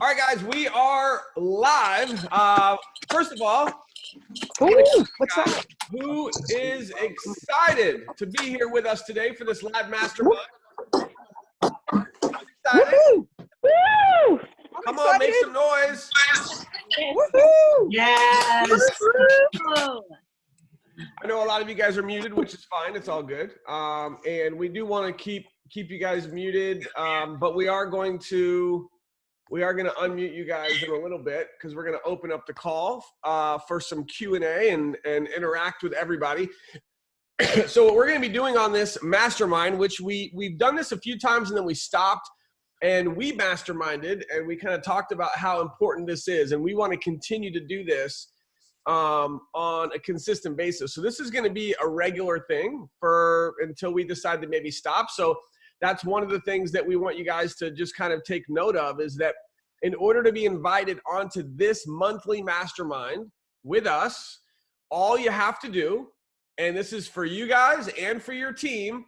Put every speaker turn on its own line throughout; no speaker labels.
All right, guys, we are live. First of all,
Ooh, what's that?
who is excited to be here with us today for this live mastermind? Excited?
Woo! Woo!
Come on, make some noise.
Woohoo!
Yes.
I know a lot of you guys are muted, which is fine. It's all good. And we do want to keep you guys muted, but we are going to unmute you guys in a little bit because we're going to open up the call for some Q&A and interact with everybody. So what we're going to be doing on this mastermind, which we've done this a few times and then we stopped and we masterminded and we kind of talked about how important this is. And we want to continue to do this on a consistent basis. So this is going to be a regular thing until we decide to maybe stop. So that's one of the things that we want you guys to just kind of take note of, is that in order to be invited onto this monthly mastermind with us, all you have to do, and this is for you guys and for your team,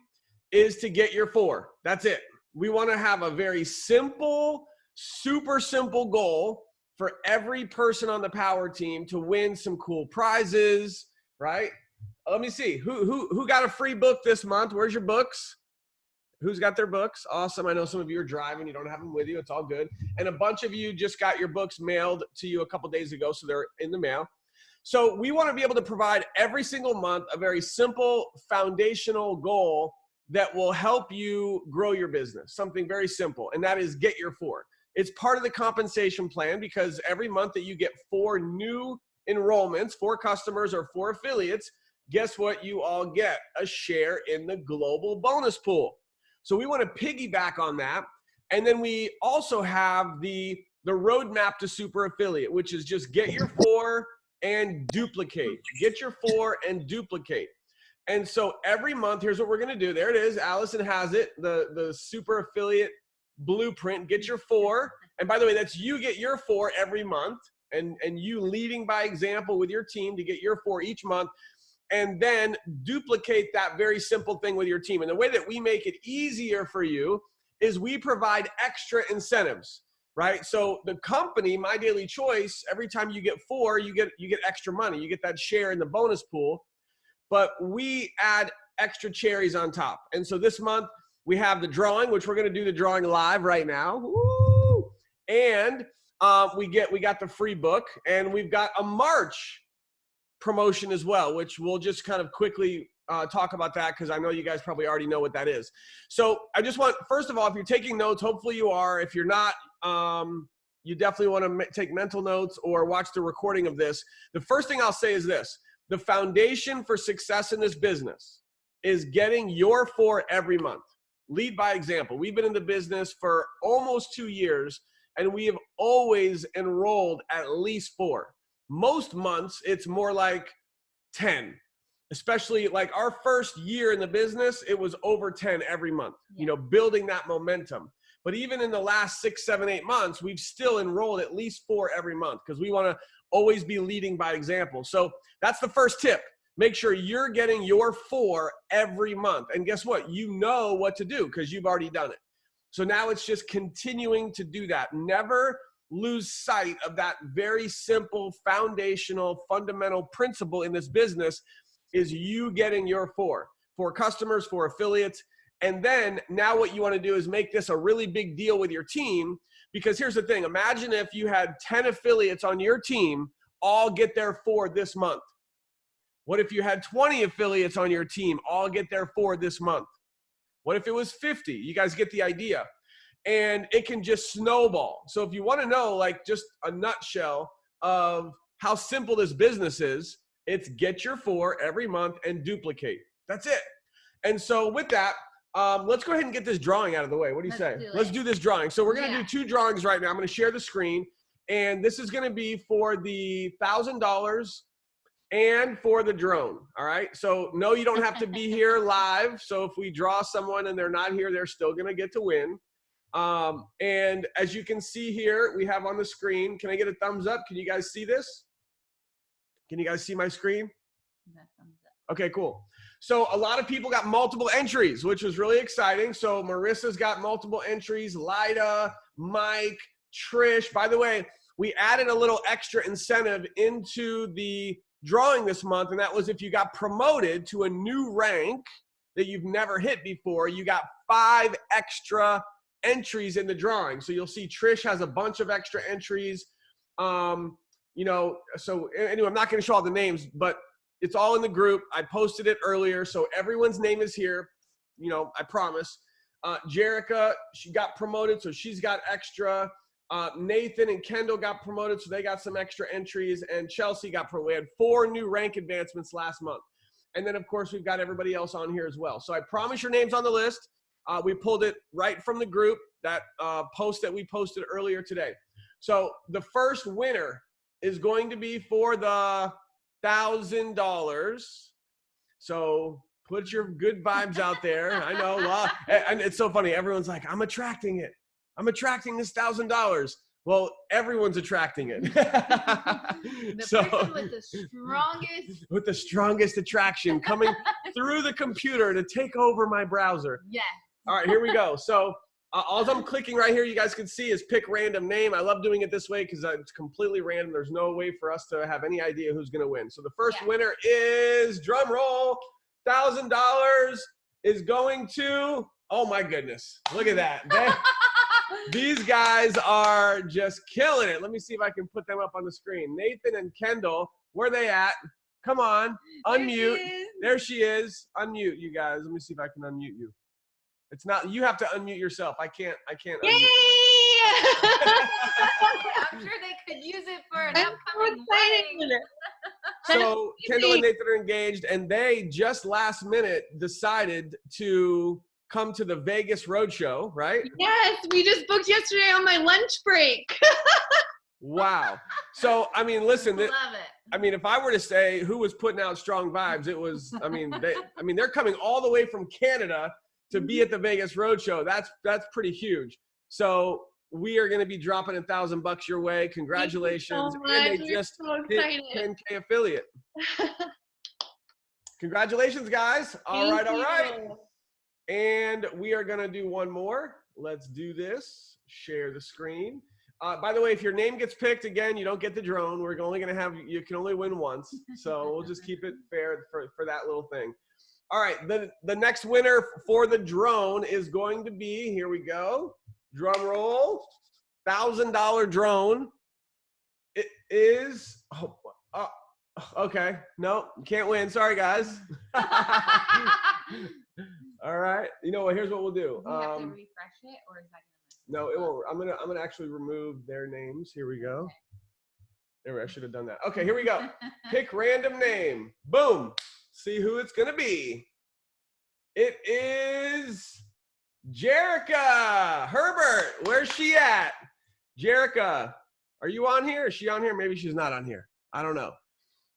is to get your 4. That's it. We want to have a very simple, super simple goal for every person on the power team to win some cool prizes, right? Let me see. Who got a free book this month? Where's your books? Who's got their books? Awesome. I know some of you are driving. You don't have them with you. It's all good. And a bunch of you just got your books mailed to you a couple days ago, so they're in the mail. So we want to be able to provide every single month a very simple foundational goal that will help you grow your business, something very simple, and that is get your 4. It's part of the compensation plan because every month that you get 4 new enrollments, 4 customers or 4 affiliates, guess what? You all get a share in the global bonus pool. So we want to piggyback on that. And then we also have the roadmap to super affiliate, which is just get your 4 and duplicate. Get your 4 and duplicate. And so every month, here's what we're going to do. There it is. Allison has it, the super affiliate blueprint. Get your 4. And by the way, that's you get your 4 every month, and you leading by example with your team to get your 4 each month. And then duplicate that very simple thing with your team. And the way that we make it easier for you is we provide extra incentives, right? So the company, My Daily Choice, every time you get 4, you get extra money. You get that share in the bonus pool, but we add extra cherries on top. And so this month we have the drawing, which we're going to do the drawing live right now. Woo! And we got the free book, and we've got a March promotion as well, which we'll just kind of quickly talk about that because I know you guys probably already know what that is. So I just want, first of all, if you're taking notes, hopefully you are. If you're not, you definitely want to take mental notes or watch the recording of this. The first thing I'll say is this: the foundation for success in this business is getting your 4 every month. Lead by example. We've been in the business for almost 2 years, and we have always enrolled at least 4. Most months, it's more like 10, especially like our first year in the business, it was over 10 every month, building that momentum. But even in the last 6, 7, 8 months, we've still enrolled at least 4 every month because we want to always be leading by example. So that's the first tip. Make sure you're getting your 4 every month. And guess what? You know what to do because you've already done it. So now it's just continuing to do that. Never lose sight of that very simple, foundational, fundamental principle in this business is you getting your 4 customers, 4 affiliates. And then now what you want to do is make this a really big deal with your team, because here's the thing. Imagine if you had 10 affiliates on your team all get their 4 this month. What if you had 20 affiliates on your team all get their 4 this month? What if it was 50? You guys get the idea. And it can just snowball. So if you want to know, like, just a nutshell of how simple this business is, it's get your 4 every month and duplicate. That's it. And so with that, let's go ahead and get this drawing out of the way. What do you say? Let's do this drawing. So we're going to do 2 drawings right now. I'm going to share the screen. And this is going to be for the $1,000 and for the drone. All right. So no, you don't have to be here live. So if we draw someone and they're not here, they're still going to get to win. And as you can see here, we have on the screen, can I get a thumbs up? Can you guys see this? Can you guys see my screen? Okay, cool. So a lot of people got multiple entries, which was really exciting. So Marissa's got multiple entries, Lida, Mike, Trish. By the way, we added a little extra incentive into the drawing this month, and that was if you got promoted to a new rank that you've never hit before, you got 5 extra entries in the drawing. So you'll see Trish has a bunch of extra entries. You know, so anyway, I'm not going to show all the names, but it's all in the group. I posted it earlier, so everyone's name is here. You know, I promise. Jerica, she got promoted, so she's got extra. Nathan and Kendall got promoted, so they got some extra entries, and Chelsea got promoted. We had 4 new rank advancements last month. And then, of course, we've got everybody else on here as well. So I promise your name's on the list. We pulled it right from the group, that post that we posted earlier today. So the first winner is going to be for the $1,000. So put your good vibes out there. I know, and it's so funny. Everyone's like, I'm attracting it. I'm attracting this $1,000. Well, everyone's attracting it.
The person with the strongest
attraction coming through the computer to take over my browser.
Yes.
All right, here we go. So all I'm clicking right here, you guys can see, is pick random name. I love doing it this way because it's completely random. There's no way for us to have any idea who's going to win. So the first winner is, drum roll, $1,000 is going to, oh my goodness, look at that. These guys are just killing it. Let me see if I can put them up on the screen. Nathan and Kendall, where are they at? Come on, unmute. There she is. Unmute, you guys. Let me see if I can unmute you. It's not, you have to unmute yourself. I can't unmute.
I'm sure they could use it for an upcoming wedding.
So Kendall and Nathan are engaged, and they just last minute decided to come to the Vegas Roadshow, right?
Yes, we just booked yesterday on my lunch break.
Wow. So, I mean, listen,
Love it.
I mean, if I were to say who was putting out strong vibes, it was, I mean, they're coming all the way from Canada to be at the Vegas Roadshow. That's pretty huge. So we are going to be dropping $1,000 your way. Congratulations.
Thank you so much.
And they just
so
hit 10K affiliate. Congratulations, guys. All right. And we are going to do one more. Let's do this. Share the screen. By the way, if your name gets picked again, you don't get the drone. We're only going to have, you can only win once. So we'll just keep it fair for that little thing. All right. The next winner for the drone is going to be, here we go. Drum roll. $1,000 drone. It is, okay. No, you can't win. Sorry, guys. All right. You know what? Here's what we'll do.
Do you have to refresh it, or is that
no, it won't. I'm gonna actually remove their names. Here we go. There, I should have done that. Okay, here we go. Pick random name. Boom. See who it's gonna be. It is Jerica Herbert. Where's she at? Jerica, are you on here? Is she on here? Maybe she's not on here. I don't know.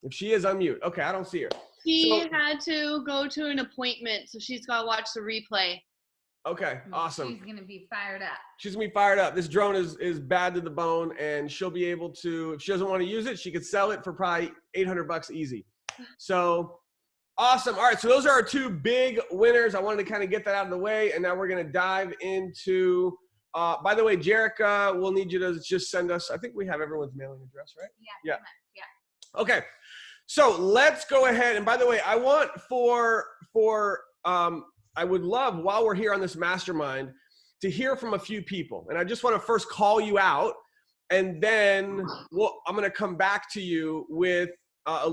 If she is, unmute. Okay, I don't see her.
She had to go to an appointment, so she's got to watch the replay.
Okay, awesome.
She's going to be fired up.
She's going to be fired up. This drone is bad to the bone, and she'll be able to, if she doesn't want to use it, she could sell it for probably $800 easy. So, awesome. All right, so those are our 2 big winners. I wanted to kind of get that out of the way, and now we're going to dive into, by the way, Jerica, we'll need you to just send us, I think we have everyone's mailing address, right?
Yeah.
Okay, so let's go ahead. And by the way, I want I would love, while we're here on this mastermind, to hear from a few people. And I just want to first call you out, and then I'm going to come back to you with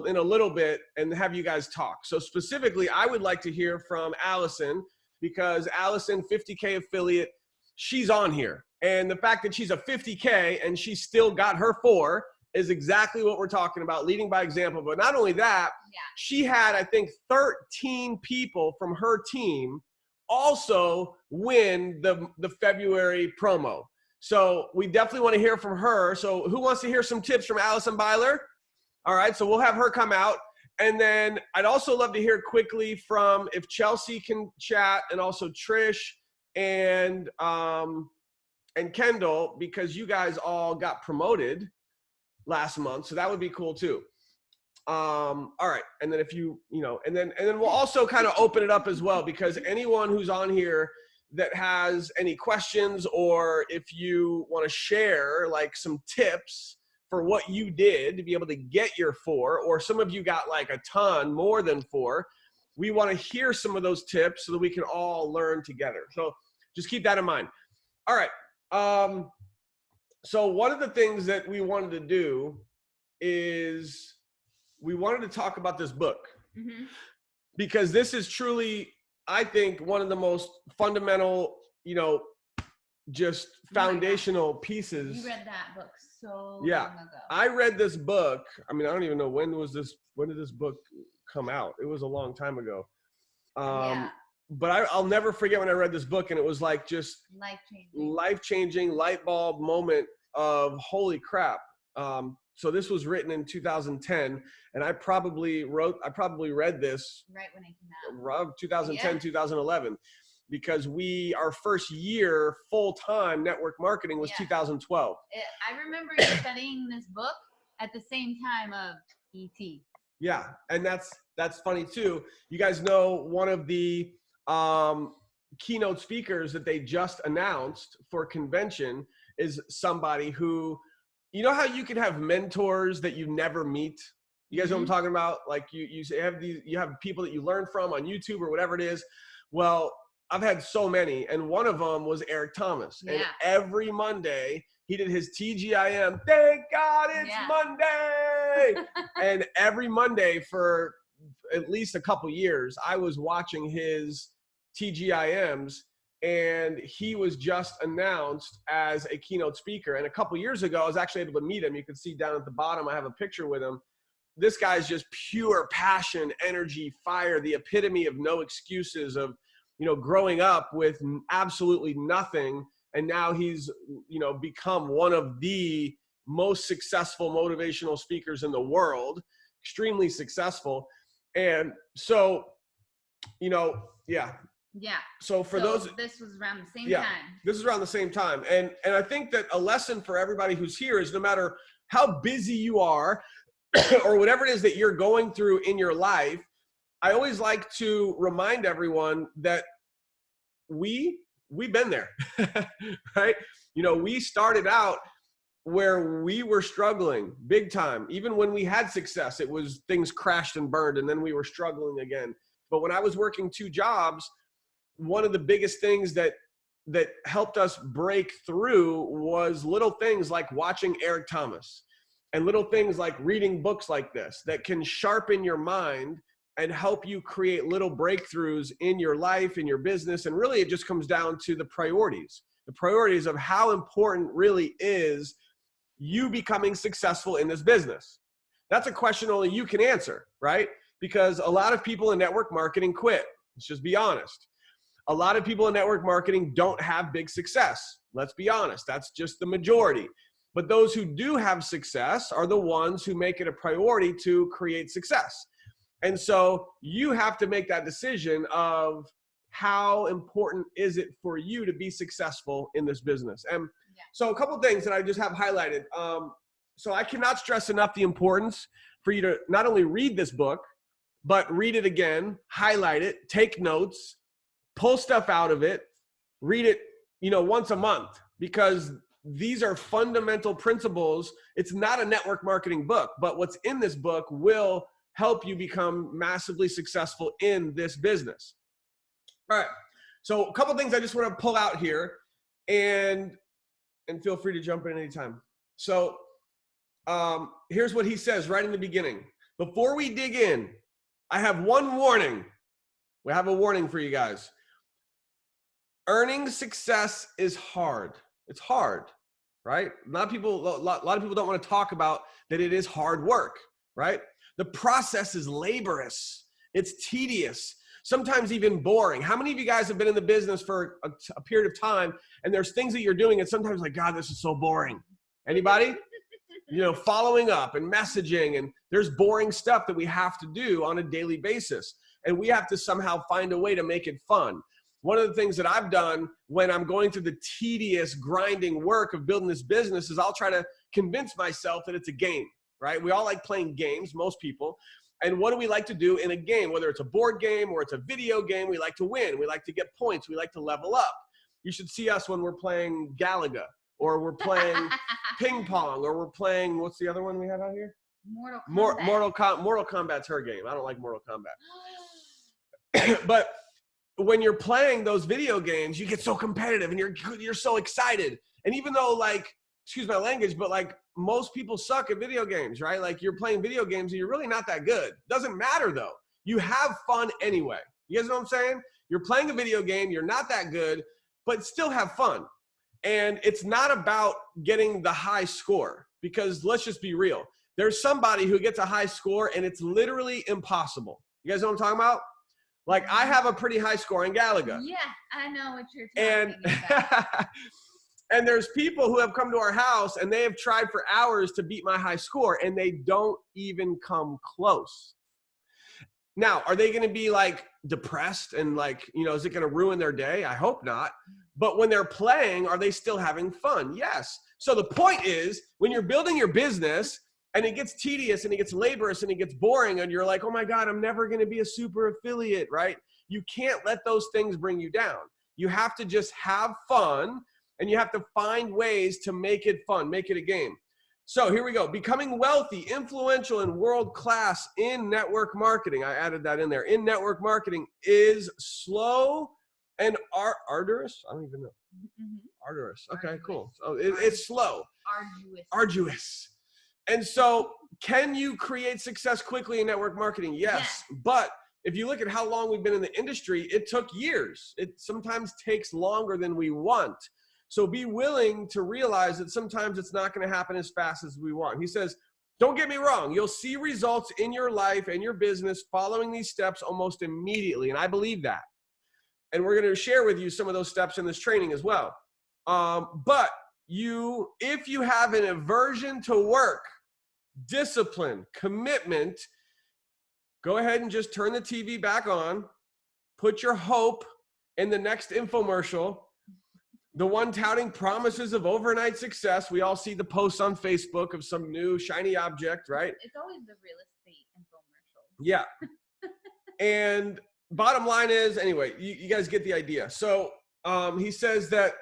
in a little bit and have you guys talk. So specifically, I would like to hear from Allison, because Allison, 50K affiliate, she's on here. And the fact that she's a 50K and she still got her 4 is exactly what we're talking about, leading by example. But not only that, she had, I think, 13 people from her team also win the February promo. So we definitely want to hear from her. So who wants to hear some tips from Allison Byler? All right, so we'll have her come out. And then I'd also love to hear quickly from, if Chelsea can chat, and also Trish and Kendall, because you guys all got promoted last month, so that would be cool too. All right, and then if and then we'll also kind of open it up as well, because anyone who's on here that has any questions, or if you want to share like some tips for what you did to be able to get your 4, or some of you got like a ton more than 4, we want to hear some of those tips so that we can all learn together. So just keep that in mind. All right. So one of the things that we wanted to do is we wanted to talk about this book, because this is truly, I think, one of the most fundamental, you know, just foundational pieces.
You read that book so long
Yeah,
ago.
I read this book. I mean, I don't even know when did this book come out? It was a long time ago.
Yeah.
But I'll never forget when I read this book, and it was like just
Life-changing.
life-changing light bulb moment of holy crap. So this was written in 2010, and I probably read this
Right when it came out.
around 2010, 2011, because our first year full-time network marketing was 2012.
I remember you studying this book at the same time of ET.
Yeah, and that's funny too. You guys know one of the keynote speakers that they just announced for convention is somebody who, you know how you can have mentors that you never meet? You guys know what I'm talking about? Like you have people that you learn from on YouTube or whatever it is. Well, I've had so many, and one of them was Eric Thomas.
Yeah.
And every Monday he did his TGIM. Thank God it's Monday. And every Monday for at least a couple years, I was watching his TGIMs, and he was just announced as a keynote speaker. And a couple years ago, I was actually able to meet him. You can see down at the bottom, I have a picture with him. This guy's just pure passion, energy, fire, the epitome of no excuses, of, you know, growing up with absolutely nothing. And now he's, you know, become one of the most successful motivational speakers in the world, extremely successful. And so, you know, yeah. So
this was around the same time.
This is around the same time. And I think that a lesson for everybody who's here is, no matter how busy you are or whatever it is that you're going through in your life, I always like to remind everyone that we've been there, right? You know, we started out where we were struggling big time. Even when we had success, it was things crashed and burned, and then we were struggling again. But when I was working 2 jobs, one of the biggest things that helped us break through was little things like watching Eric Thomas, and little things like reading books like this that can sharpen your mind and help you create little breakthroughs in your life, in your business. And really, it just comes down to the priorities of how important really is you becoming successful in this business. That's a question only you can answer, right? Because a lot of people in network marketing quit. Let's just be honest. A lot of people in network marketing don't have big success. Let's be honest. That's just the majority. But those who do have success are the ones who make it a priority to create success. And so you have to make that decision of how important is it for you to be successful in this business. And so a couple of things that I just have highlighted. So I cannot stress enough the importance for you to not only read this book, but read it again, highlight it, take notes, pull stuff out of it, read it, you know, once a month, because these are fundamental principles. It's not a network marketing book, but what's in this book will help you become massively successful in this business. All right. So a couple things I just want to pull out here, and feel free to jump in anytime. So here's what he says right in the beginning. Before we dig in, I have one warning. We have a warning for you guys. Earning success is hard. It's hard, right? A lot of people don't want to talk about that it is hard work, right? The process is laborious. It's tedious, sometimes even boring. How many of you guys have been in the business for a period of time, and there's things that you're doing and sometimes like, God, this is so boring? Anybody? You know, following up and messaging, and there's boring stuff that we have to do on a daily basis, and we have to somehow find a way to make it fun. One of the things that I've done when I'm going through the tedious, grinding work of building this business is I'll try to convince myself that it's a game, right? We all like playing games, most people. And what do we like to do in a game? Whether it's a board game or it's a video game, we like to win. We like to get points. We like to level up. You should see us when we're playing Galaga, or we're playing ping pong, or we're playing, what's the other one we have out here?
Mortal Kombat.
Mortal Kombat's her game. I don't like Mortal Kombat. But when you're playing those video games, you get so competitive and you're so excited. And even though, like, excuse my language, but like most people suck at video games, right? Like you're playing video games and you're really not that good. Doesn't matter though. You have fun anyway. You guys know what I'm saying? You're playing a video game, you're not that good, but still have fun. And it's not about getting the high score, because let's just be real. There's somebody who gets a high score and it's literally impossible. You guys know what I'm talking about? Like I have a pretty high score in Galaga.
Yeah, I know what you're talking about.
And there's people who have come to our house and they have tried for hours to beat my high score and they don't even come close. Now, are they going to be like depressed and like, you know, is it going to ruin their day? I hope not. But when they're playing, are they still having fun? Yes. So the point is, when you're building your business and it gets tedious and it gets laborious and it gets boring and you're like, oh my God, I'm never going to be a super affiliate, right? You can't let those things bring you down. You have to just have fun. And you have to find ways to make it fun, make it a game. So here we go. Becoming wealthy, influential, and world-class in network marketing. I added that in there. In network marketing is slow and arduous. I don't even know. Arduous. Okay, cool. So it's slow. Arduous. And so can you create success quickly in network marketing? Yes. But if you look at how long we've been in the industry, it took years. It sometimes takes longer than we want. So be willing to realize that sometimes it's not going to happen as fast as we want. He says, don't get me wrong. You'll see results in your life and your business following these steps almost immediately. And I believe that. And we're going to share with you some of those steps in this training as well. But if you have an aversion to work, discipline, commitment, go ahead and just turn the TV back on. Put your hope in the next infomercial. The one touting promises of overnight success. We all see the posts on Facebook of some new shiny object, right?
It's always the real estate infomercial.
Yeah. And bottom line is, anyway, you guys get the idea. So he says that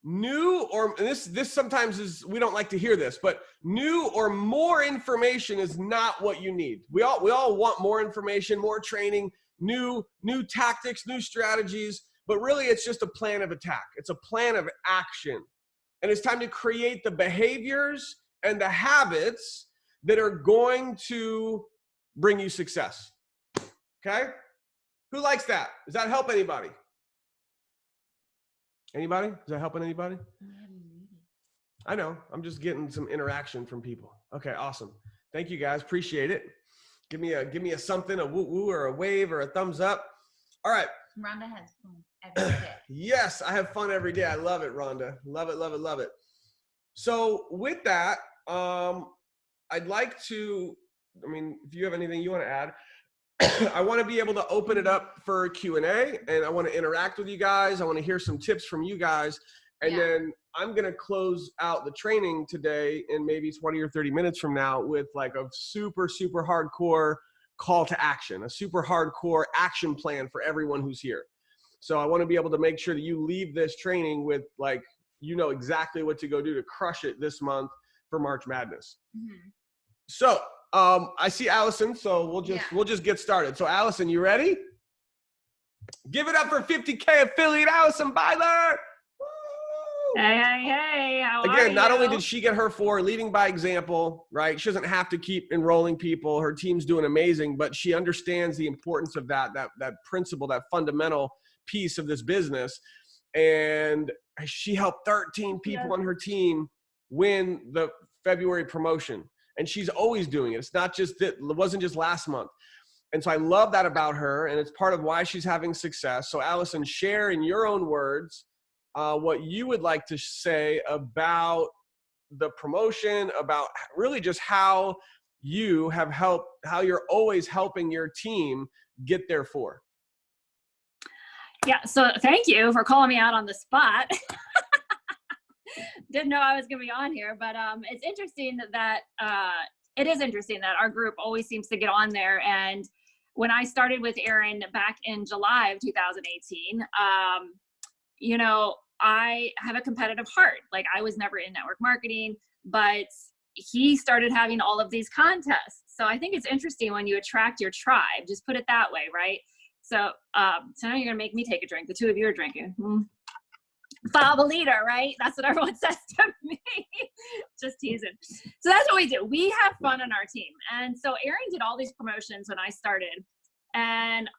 this sometimes is, we don't like to hear this, but new or more information is not what you need. We all want more information, more training, new tactics, new strategies. But really, it's just a plan of attack. It's a plan of action. And it's time to create the behaviors and the habits that are going to bring you success. Okay? Who likes that? Does that help anybody? Anybody? Is that helping anybody? I know. I'm just getting some interaction from people. Okay, awesome. Thank you guys. Appreciate it. Give me a something, a woo-woo or a wave or a thumbs up. All right.
Rhonda has fun every day.
Yes, I have fun every day. I love it, Rhonda. Love it, love it, love it. So with that, I'd like to, if you have anything you want to add, I want to be able to open it up for Q&A, and I want to interact with you guys. I want to hear some tips from you guys. And then I'm going to close out the training today in maybe 20 or 30 minutes from now with like a super, super hardcore call to action, a super hardcore action plan for everyone who's here. So I want to be able to make sure that you leave this training with like, you know exactly what to go do to crush it this month for March Madness. Mm-hmm. So I see Allison, so we'll just get started. So Allison, you ready? Give it up for 50K affiliate Allison Byler.
Hey, how are
Again, not
you?
only did she get her 4 leading by example, right? She doesn't have to keep enrolling people. Her team's doing amazing, but she understands the importance of that principle, that fundamental piece of this business. And she helped 13 people on her team win the February promotion. And she's always doing it. It's not just that, it wasn't just last month. And so I love that about her, and it's part of why she's having success. So Allison, share in your own words what you would like to say about the promotion, about really just how you have helped, how you're always helping your team get there for.
Yeah, so thank you for calling me out on the spot. Didn't know I was going to be on here, but it's interesting that it is interesting that our group always seems to get on there. And when I started with Aaron back in July of 2018, you know, I have a competitive heart. Like, I was never in network marketing, but he started having all of these contests. So I think it's interesting when you attract your tribe, just put it that way, right? So, so now you're gonna make me take a drink. The two of you are drinking. Follow the leader, right? That's what everyone says to me. Just teasing. So that's what we do. We have fun on our team. And so Aaron did all these promotions when I started, and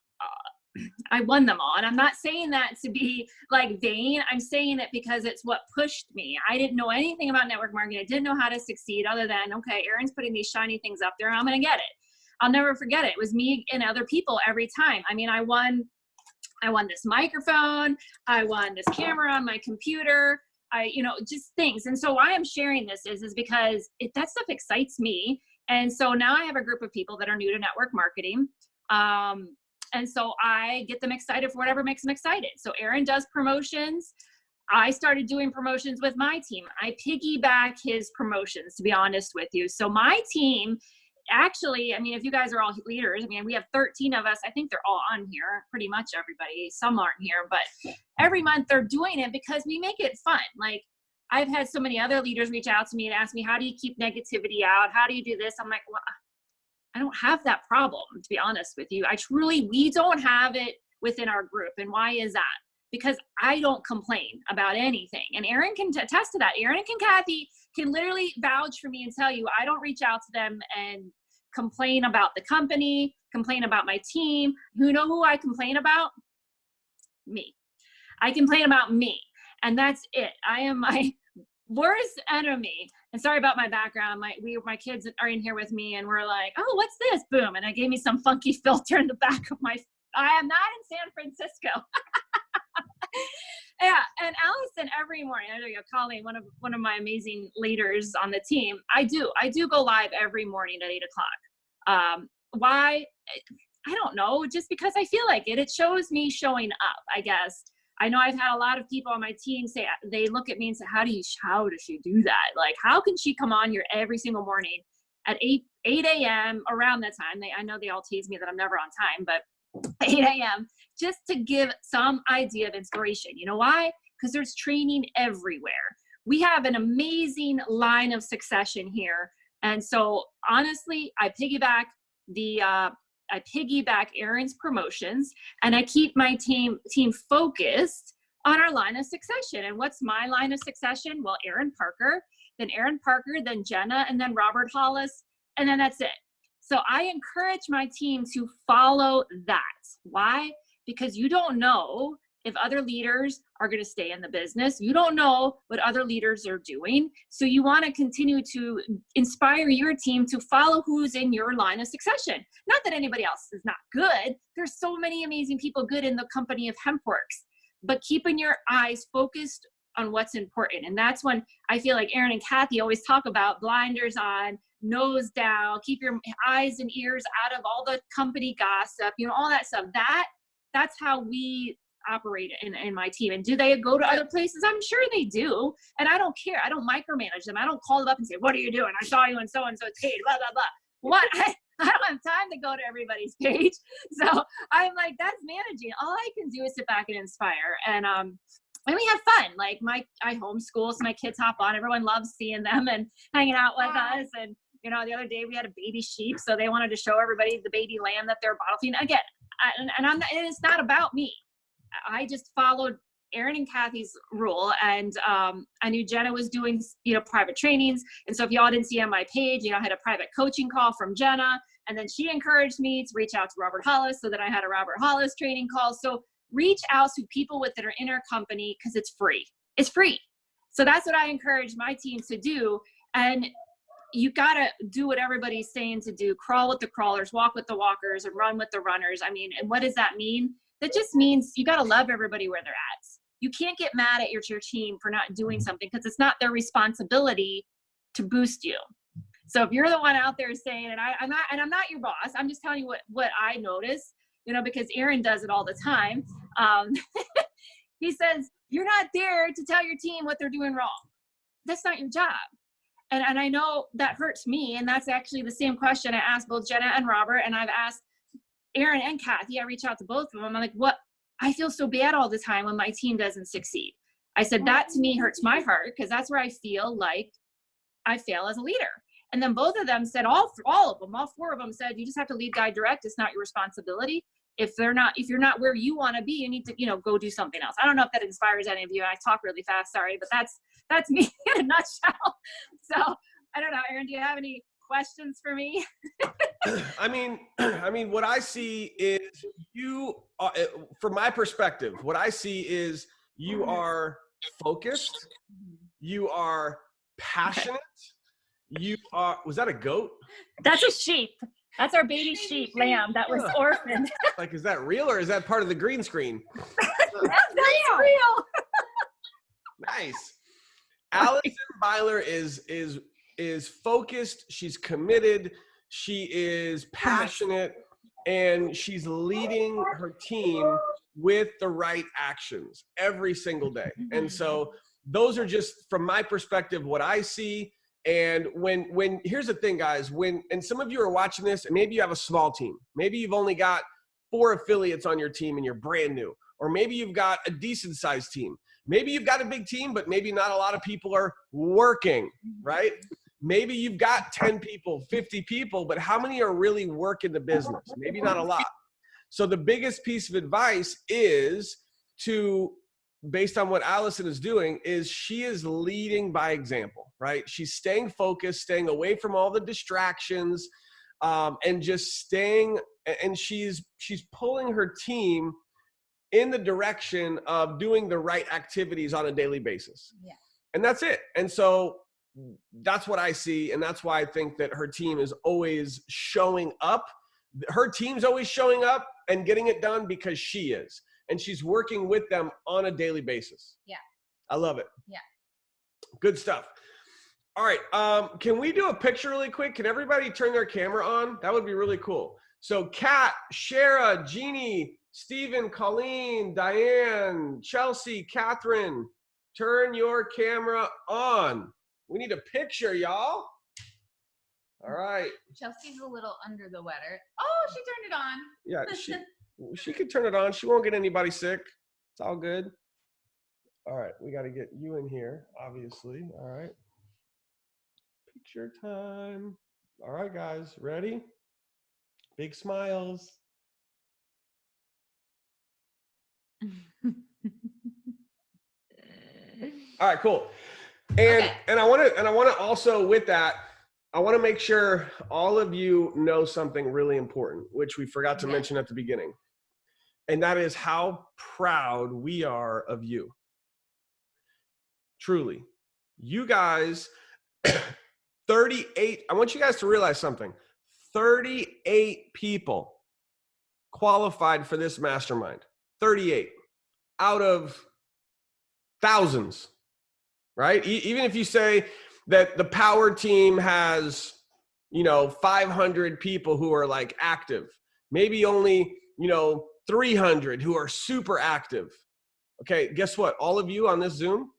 I won them all. And I'm not saying that to be like vain. I'm saying it because it's what pushed me. I didn't know anything about network marketing. I didn't know how to succeed other than, okay, Aaron's putting these shiny things up there, and I'm going to get it. I'll never forget it. It was me and other people every time. I mean, I won this microphone. I won this camera on my computer. You know, just things. And so why I'm sharing this is because that stuff excites me. And so now I have a group of people that are new to network marketing. And so I get them excited for whatever makes them excited. So Aaron does promotions. I started doing promotions with my team. I piggyback his promotions, to be honest with you. So my team, actually, I mean, if you guys are all leaders, I mean, we have 13 of us. I think they're all on here, pretty much everybody. Some aren't here, but every month they're doing it because we make it fun. Like, I've had so many other leaders reach out to me and ask me, how do you keep negativity out? How do you do this? I'm like, well, I don't have that problem, to be honest with you. We don't have it within our group. And why is that? Because I don't complain about anything. And Aaron can attest to that. Aaron and Kathy can literally vouch for me and tell you, I don't reach out to them and complain about the company, complain about my team. You know who I complain about? Me. I complain about me. And that's it. I am my worst enemy. And sorry about my background. My kids are in here with me, and we're like, oh, what's this? Boom. And I gave me some funky filter in the back of I am not in San Francisco. Yeah. And Allison, every morning, I know you, Colleen, one of my amazing leaders on the team. I do go live every morning at 8:00. Why? I don't know. Just because I feel like it shows me showing up, I guess. I know I've had a lot of people on my team say, they look at me and say, how does she do that? Like, how can she come on here every single morning at 8 a.m. around that time? I know they all tease me that I'm never on time, but 8 a.m. just to give some idea of inspiration. You know why? Because there's training everywhere. We have an amazing line of succession here. And so honestly, I piggyback Aaron's promotions, and I keep my team focused on our line of succession. And what's my line of succession? Well, Aaron Parker, then Jenna, and then Robert Hollis, and then that's it. So I encourage my team to follow that. Why? Because you don't know if other leaders are going to stay in the business. You don't know what other leaders are doing. So you want to continue to inspire your team to follow who's in your line of succession. Not that anybody else is not good. There's so many amazing people good in the company of HempWorks, but keeping your eyes focused on what's important. And that's when I feel like Aaron and Kathy always talk about blinders on, nose down, keep your eyes and ears out of all the company gossip, you know, all that stuff. That's how we operate in my team. And do they go to other places? I'm sure they do. And I don't care. I don't micromanage them. I don't call them up and say, what are you doing? I saw you on so-and-so's page, blah, blah, blah. What? I don't have time to go to everybody's page. So I'm like, that's managing. All I can do is sit back and inspire. And we have fun. Like I homeschool, so my kids hop on. Everyone loves seeing them and hanging out with us. And, you know, the other day we had a baby sheep, so they wanted to show everybody the baby lamb that they're bottle feeding. Again, and it's not about me. I just followed Aaron and Kathy's rule, and I knew Jenna was doing, you know, private trainings. And so if y'all didn't see on my page, you know, I had a private coaching call from Jenna, and then she encouraged me to reach out to Robert Hollis, so that I had a Robert Hollis training call. So reach out to people that are in our company, because it's free. It's free. So that's what I encourage my team to do. And you got to do what everybody's saying to do. Crawl with the crawlers, walk with the walkers, and run with the runners. I mean, and what does that mean? That just means you got to love everybody where they're at. You can't get mad at your team for not doing something, because it's not their responsibility to boost you. So if you're the one out there saying, and I'm not your boss, I'm just telling you what I notice, you know, because Aaron does it all the time. He says, you're not there to tell your team what they're doing wrong. That's not your job. and I know that hurts me. And that's actually the same question I asked both Jenna and Robert. And I've asked Aaron and Kathy. I reach out to both of them. I'm like, what? I feel so bad all the time when my team doesn't succeed. I said, that to me hurts my heart, because that's where I feel like I fail as a leader. And then both of them said, all four of them said, you just have to lead, guide, direct. It's not your responsibility. If you're not where you want to be, you need to, go do something else. I don't know if that inspires any of you. I talk really fast, sorry, but that's me in a nutshell. So I don't know, Aaron, do you have any questions for me?
I mean, what I see is you, from my perspective, what I see is you are focused, you are passionate, you are, was that a goat?
That's a sheep. That's our baby sheep lamb that was orphaned.
Like, is that real or is that part of the green screen?
That's real.
Nice. Allison Byler is focused. She's committed. She is passionate, and she's leading her team with the right actions every single day. And so those are just, from my perspective, what I see. And when here's the thing, guys, and some of you are watching this and maybe you have a small team, maybe you've only got 4 affiliates on your team and you're brand new, or maybe you've got a decent sized team. Maybe you've got a big team, but maybe not a lot of people are working, right? Maybe you've got 10 people, 50 people, but how many are really working the business? Maybe not a lot. So the biggest piece of advice is based on what Allison is doing, is she is leading by example, right? She's staying focused, staying away from all the distractions, and just staying, and she's pulling her team in the direction of doing the right activities on a daily basis. Yeah. And that's it. And so that's what I see. And that's why I think that her team is always showing up. Her team's always showing up and getting it done because she is. And she's working with them on a daily basis.
Yeah.
I love it.
Yeah.
Good stuff. All right. Can we do a picture really quick? Can everybody turn their camera on? That would be really cool. So Kat, Shara, Jeannie, Stephen, Colleen, Diane, Chelsea, Catherine, turn your camera on. We need a picture, y'all. All right.
Chelsea's a little under the weather. Oh, she turned it on.
Yeah, she could turn it on. She won't get anybody sick. It's all good. All right, we got to get you in here, obviously. All right. Picture time. All right, guys, ready? Big smiles. All right, cool. And I want to also, with that, I want to make sure all of you know something really important, which we forgot to mention at the beginning. And that is how proud we are of you. Truly. You guys, 38, I want you guys to realize something. 38 people qualified for this mastermind. 38 out of thousands, right? Even if you say that the power team has, 500 people who are like active, maybe only, 300 who are super active. Okay, guess what? All of you on this Zoom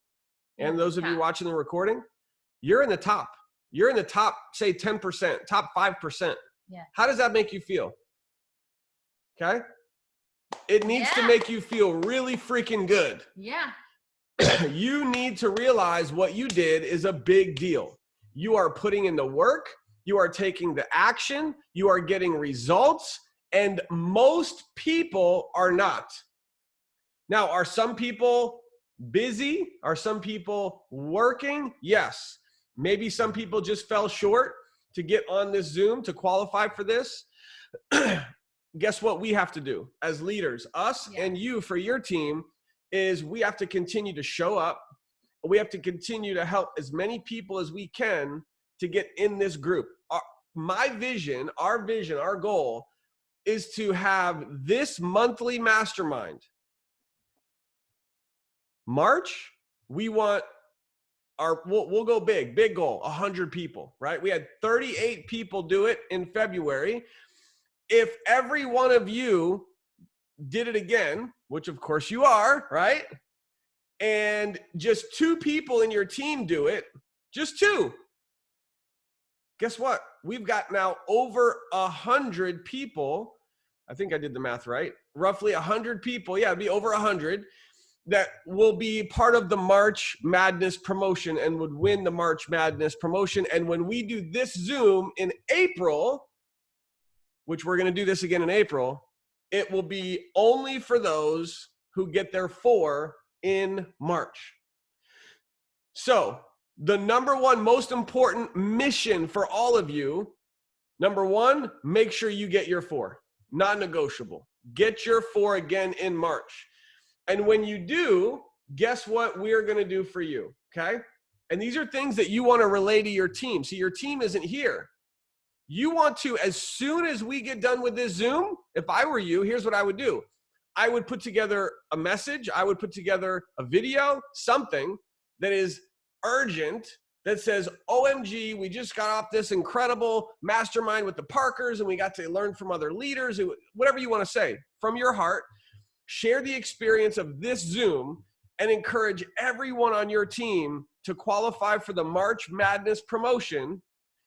and those of you watching the recording, you're in the top. You're in the top, say 10%, top 5%. Yeah. How does that make you feel? Okay? It needs to make you feel really freaking good.
Yeah.
You need to realize what you did is a big deal. You are putting in the work. You are taking the action. You are getting results. And most people are not. Now, are some people busy? Are some people working? Yes. Maybe some people just fell short to get on this Zoom to qualify for this. Guess what we have to do as leaders, us and you for your team, is we have to continue to show up. We have to continue to help as many people as we can to get in this group. My vision, our goal is to have this monthly mastermind. March, we want we'll go big goal, 100 people, right? We had 38 people do it in February. If every one of you did it again, which of course you are, right? And just 2 people in your team do it, just 2. guess what? We've got now over 100 people. I think I did the math right. Roughly 100 people. Yeah, it'd be over 100 that will be part of the March Madness promotion and would win the March Madness promotion. And when we do this Zoom in April, which we're going to do this again in April, it will be only for those who get their 4 in March. So the number one most important mission for all of you, number one, make sure you get your 4. Non-negotiable. Get your 4 again in March. And when you do, guess what we're going to do for you, okay? And these are things that you want to relay to your team. See, your team isn't here. You want to, as soon as we get done with this Zoom, if I were you, here's what I would do. I would put together a message. I would put together a video, something that is urgent, that says, OMG, we just got off this incredible mastermind with the Parkers and we got to learn from other leaders, whatever you want to say from your heart. Share the experience of this Zoom and encourage everyone on your team to qualify for the March Madness promotion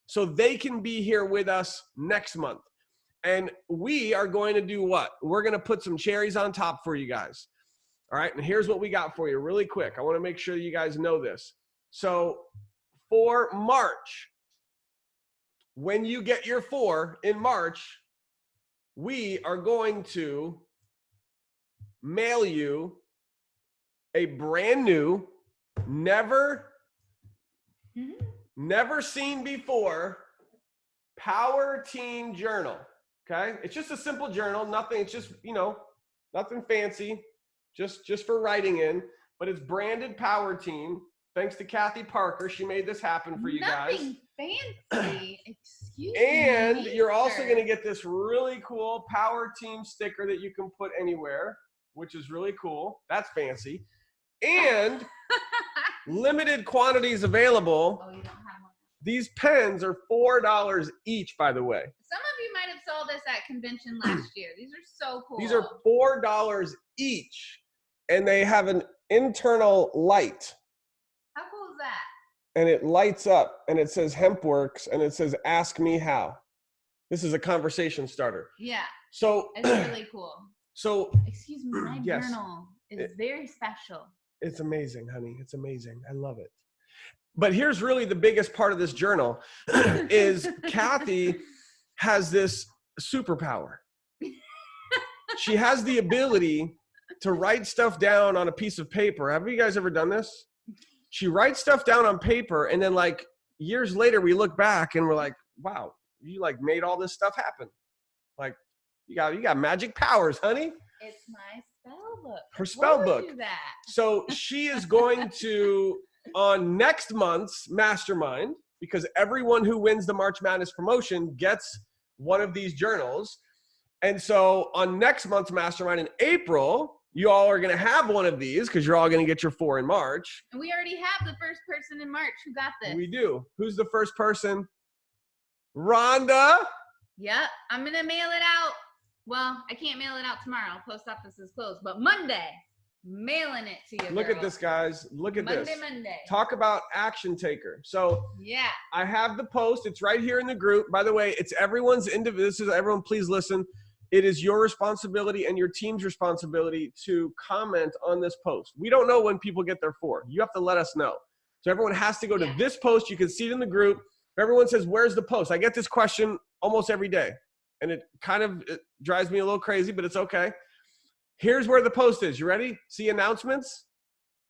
so they can be here with us next month. And we are going to do what? We're going to put some cherries on top for you guys. All right, and here's what we got for you really quick. I want to make sure you guys know this. So for March, when you get your 4 in March, we are going to mail you a brand new, never seen before Power Team Journal. Okay, it's just a simple journal, nothing. It's just, you know, nothing fancy, just for writing in. But it's branded Power Team. Thanks to Kathy Parker, she made this happen for you guys.
Nothing fancy. Excuse
And
me.
you're also going to get this really cool Power Team sticker that you can put anywhere, which is really cool. That's fancy. And limited quantities available.
Oh, you don't have one.
These pens are $4 each, by the way.
Some of you might have saw this at convention last year. These are so cool.
These are $4 each, and they have an internal light.
How cool is that?
And it lights up, and it says HempWorks, and it says Ask Me How. This is a conversation starter.
Yeah,
So
it's really cool.
So
Excuse me, my
yes.
journal is very special.
It's amazing, honey. It's amazing. I love it. But here's really the biggest part of this journal is Kathy has this superpower. She has the ability to write stuff down on a piece of paper. Have you guys ever done this? She writes stuff down on paper, and then like years later we look back and we're like, wow, you like made all this stuff happen. Like you got magic powers, honey.
It's my spell book.
Her spell
Why would
book.
you do that?
So she is going to, on next month's Mastermind, because everyone who wins the March Madness promotion gets one of these journals. And so on next month's Mastermind in April, you all are going to have one of these because you're all going to get your 4 in March.
And we already have the first person in March who got this.
We do. Who's the first person? Rhonda.
Yep, I'm going to mail it out. Well, I can't mail it out tomorrow. Post office is closed. But Monday, mailing it to you.
Look at
girl.
this, guys. Look at this.
Monday.
Talk about action taker. So
Yeah.
I have the post. It's right here in the group. By the way, it's everyone's individual. This is everyone. Please listen. It is your responsibility and your team's responsibility to comment on this post. We don't know when people get their 4. You have to let us know. So everyone has to go to this post. You can see it in the group. Everyone says, where's the post? I get this question almost every day. And it drives me a little crazy, but it's okay. Here's where the post is. You ready? See announcements?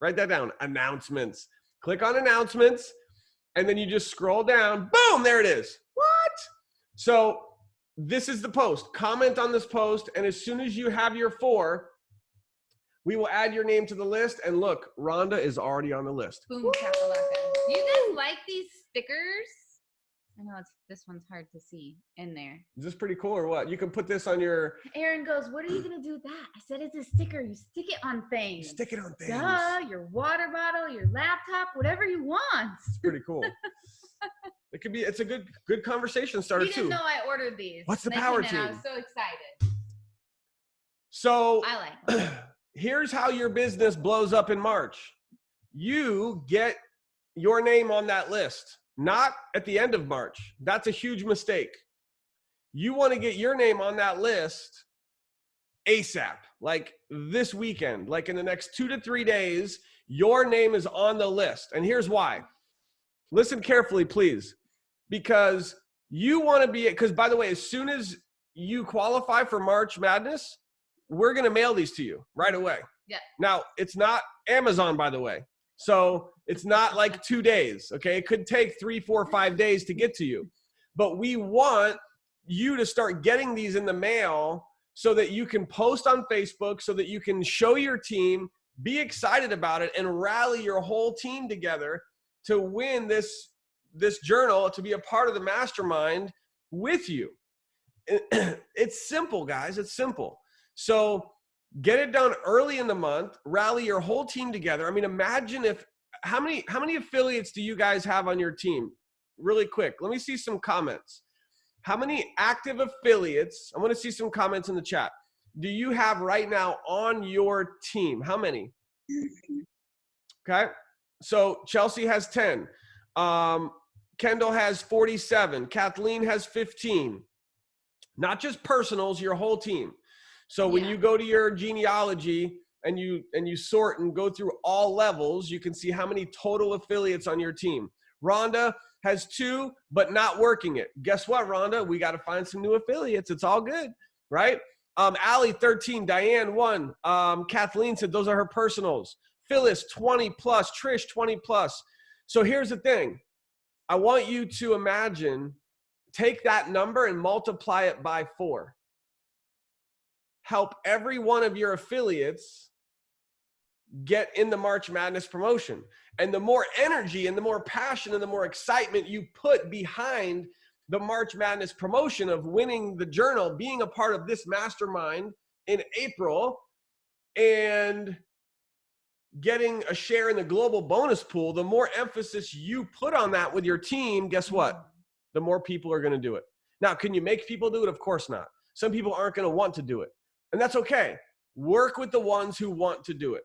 Write that down. Announcements. Click on announcements. And then you just scroll down. Boom, there it is. What? So this is the post. Comment on this post. And as soon as you have your 4, we will add your name to the list. And look, Rhonda is already on the list.
Boom, chakalaka. Do you guys like these stickers? I know this one's hard to see in there.
Is this pretty cool or what? You can put this on your...
Aaron goes, what are you going to do with that? I said, it's a sticker. You stick it on things.
Stick it on things.
Duh, your water bottle, your laptop, whatever you want.
It's pretty cool. It could be, it's a good conversation starter
You
too.
didn't know I ordered these.
What's the
They
Power
came in, I
Team?
was so excited.
So
I like them.
here's how your business blows up in March. You get your name on that list. not at the end of March. That's a huge mistake. You want to get your name on that list ASAP, like this weekend, like in the next 2 to 3 days, your name is on the list. And here's why. Listen carefully, please, because you want to be, because by the way, as soon as you qualify for March Madness, we're going to mail these to you right away.
Yeah.
Now, it's not Amazon, by the way. So it's not like 2 days, okay? It could take 3, 4, 5 days to get to you. But we want you to start getting these in the mail so that you can post on Facebook, so that you can show your team, be excited about it, and rally your whole team together to win this journal, to be a part of the mastermind with you. It's simple, guys. It's simple. So get it done early in the month, rally your whole team together. I mean, imagine if, how many affiliates do you guys have on your team? Really quick. Let me see some comments. How many active affiliates? I want to see some comments in the chat. Do you have right now on your team? How many? Okay. So Chelsea has 10. Kendall has 47. Kathleen has 15. Not just personals, your whole team. So when you go to your genealogy and you sort and go through all levels, you can see how many total affiliates on your team. Rhonda has 2, but not working it. Guess what, Rhonda? We got to find some new affiliates. It's all good, right? Allie, 13. Diane, 1. Kathleen said those are her personals. Phyllis, 20 plus. Trish, 20 plus. So here's the thing. I want you to imagine, take that number and multiply it by 4. Help every one of your affiliates get in the March Madness promotion. And the more energy and the more passion and the more excitement you put behind the March Madness promotion of winning the journal, being a part of this mastermind in April, and getting a share in the global bonus pool, the more emphasis you put on that with your team, guess what? The more people are going to do it. Now, can you make people do it? Of course not. Some people aren't going to want to do it. And that's okay. Work with the ones who want to do it.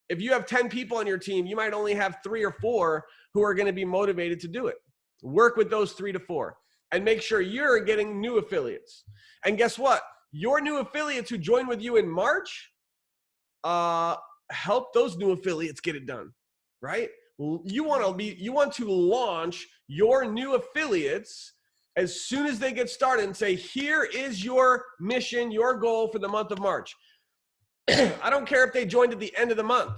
If you have 10 people on your team, you might only have 3 or 4 who are going to be motivated to do it. Work with those 3 to 4 and make sure you're getting new affiliates. And guess what? Your new affiliates who join with you in March, help those new affiliates get it done, right? You want to launch your new affiliates as soon as they get started and say, here is your mission, your goal for the month of March. I don't care if they joined at the end of the month.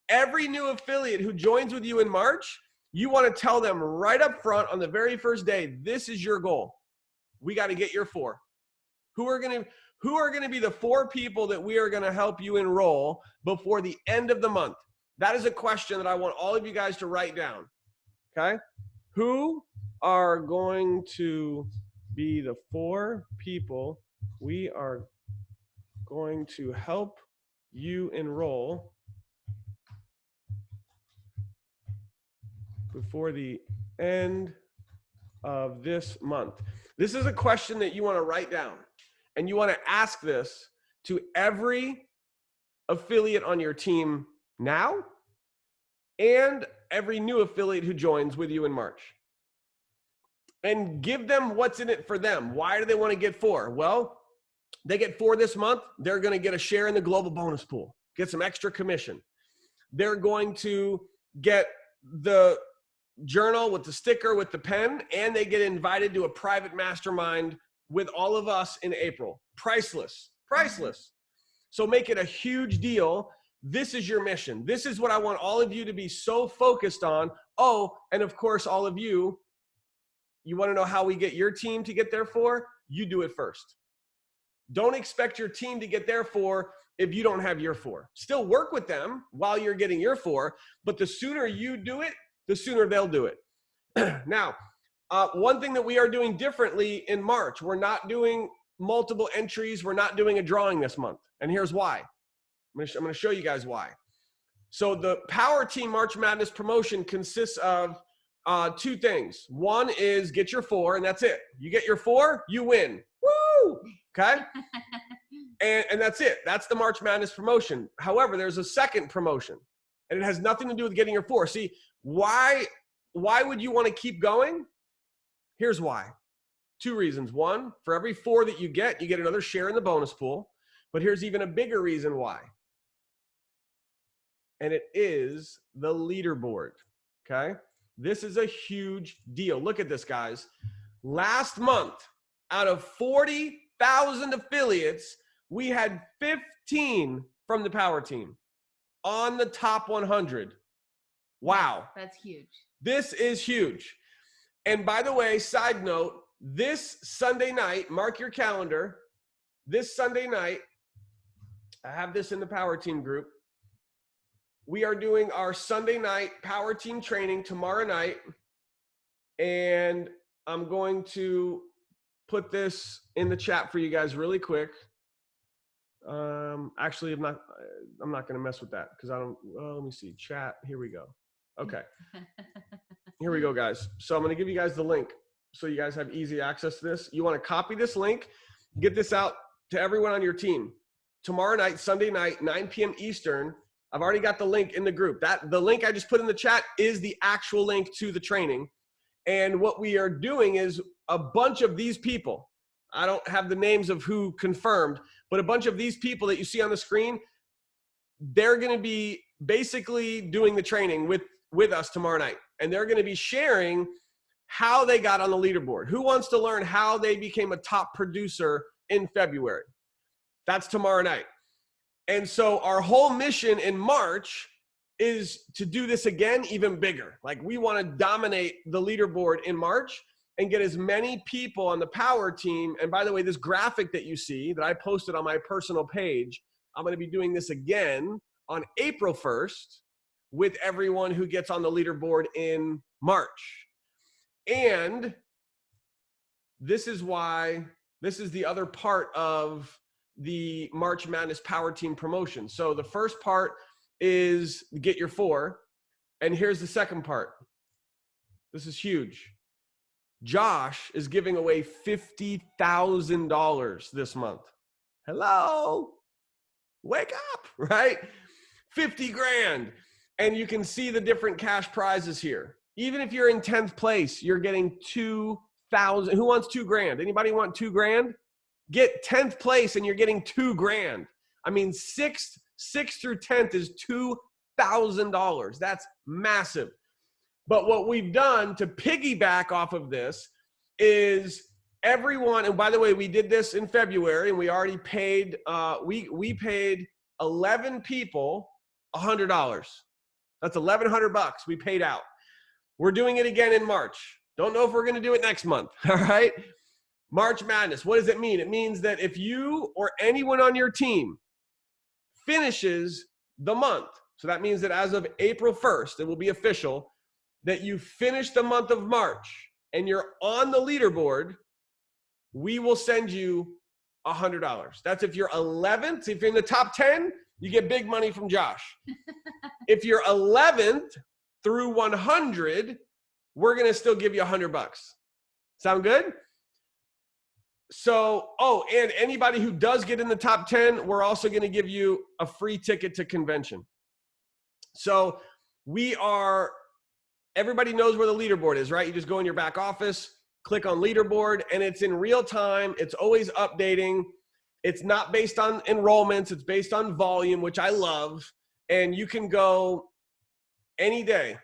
Every new affiliate who joins with you in March, you want to tell them right up front on the very first day, this is your goal. We got to get your 4. Who are going to be the 4 people that we are going to help you enroll before the end of the month? That is a question that I want all of you guys to write down. Okay? Who are going to be the 4 people we are going to help you enroll before the end of this month? This is a question that you want to write down, and you want to ask this to every affiliate on your team now and every new affiliate who joins with you in March. And give them what's in it for them. Why do they want to get 4? Well, they get 4 this month. They're going to get a share in the global bonus pool, get some extra commission. They're going to get the journal with the sticker, with the pen, and they get invited to a private mastermind with all of us in April. Priceless, priceless. So make it a huge deal. This is your mission. This is what I want all of you to be so focused on. Oh, and of course, all of you, you want to know how we get your team to get there for? You do it first. Don't expect your team to get there for if you don't have your 4. Still work with them while you're getting your 4, but the sooner you do it, the sooner they'll do it. Now, one thing that we are doing differently in March, we're not doing multiple entries. We're not doing a drawing this month. And here's why. I'm going to show you guys why. So the Power Team March Madness promotion consists of 2 things. One is get your 4, and that's it. You get your 4, you win. Woo! Okay? And that's it. That's the March Madness promotion. However, there's a second promotion, and it has nothing to do with getting your 4. See, why why would you want to keep going? Here's why. 2 reasons. 1, for every 4 that you get another share in the bonus pool. But here's even a bigger reason why. And it is the leaderboard, okay? This is a huge deal. Look at this, guys. Last month, out of 40,000 affiliates, we had 15 from the power team on the top 100. Wow.
That's huge.
This is huge. And by the way, side note, this Sunday night, mark your calendar, this Sunday night, I have this in the power team group. We are doing our Sunday night power team training tomorrow night. And I'm going to put this in the chat for you guys really quick. Actually, I'm not going to mess with that because I don't, well, let me see, chat. Here we go. Okay. Here we go, guys. So I'm going to give you guys the link so you guys have easy access to this. You want to copy this link, get this out to everyone on your team. Tomorrow night, Sunday night, 9 p.m. Eastern. I've already got the link in the group. The link I just put in the chat is the actual link to the training. And what we are doing is a bunch of these people. I don't have the names of who confirmed, but a bunch of these people that you see on the screen, they're going to be basically doing the training with us tomorrow night. And they're going to be sharing how they got on the leaderboard. Who wants to learn how they became a top producer in February? That's tomorrow night. And so our whole mission in March is to do this again, even bigger. Like, we want to dominate the leaderboard in March and get as many people on the power team. And by the way, this graphic that you see that I posted on my personal page, I'm going to be doing this again on April 1st with everyone who gets on the leaderboard in March. And this is why, this is the other part of the March Madness Power Team promotion. So the first part is get your 4. And here's the second part. This is huge. Josh is giving away $50,000 this month. Hello? Wake up, right? 50 grand. And you can see the different cash prizes here. Even if you're in 10th place, you're getting 2,000. Who wants 2 grand? Anybody want 2 grand? Get 10th place and you're getting 2 grand. I mean, 6th through 10th is $2,000. That's massive. But what we've done to piggyback off of this is everyone, and by the way, we did this in February and we already paid, we paid 11 people $100. That's $1,100 we paid out. We're doing it again in March. Don't know if we're going to do it next month. All right. March Madness. What does it mean? It means that if you or anyone on your team finishes the month, so that means that as of April 1st, it will be official that you finish the month of March and you're on the leaderboard, we will send you $100. That's if you're 11th. If you're in the top 10, you get big money from Josh. If you're 11th through 100, we're going to still give you $100. Sound good? So, oh, and anybody who does get in the top 10, we're also going to give you a free ticket to convention. So everybody knows where the leaderboard is, right? You just go in your back office, click on leaderboard, and it's in real time. It's always updating. It's not based on enrollments. It's based on volume, which I love. And you can go any day,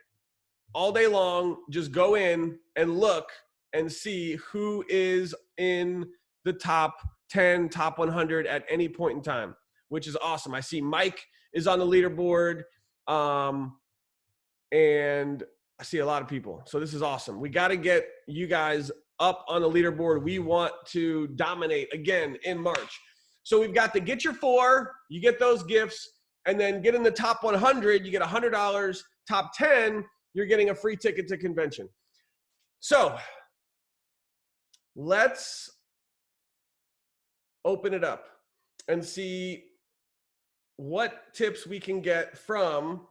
all day long, just go in and look and see who is in the top 10, top 100 at any point in time, which is awesome. I see Mike is on the leaderboard, and I see a lot of people. So this is awesome. We got to get you guys up on the leaderboard. We want to dominate again in March. So we've got to get your 4, you get those gifts, and then get in the top 100, you get $100. Top 10, you're getting a free ticket to convention. So let's open it up and see what tips we can get from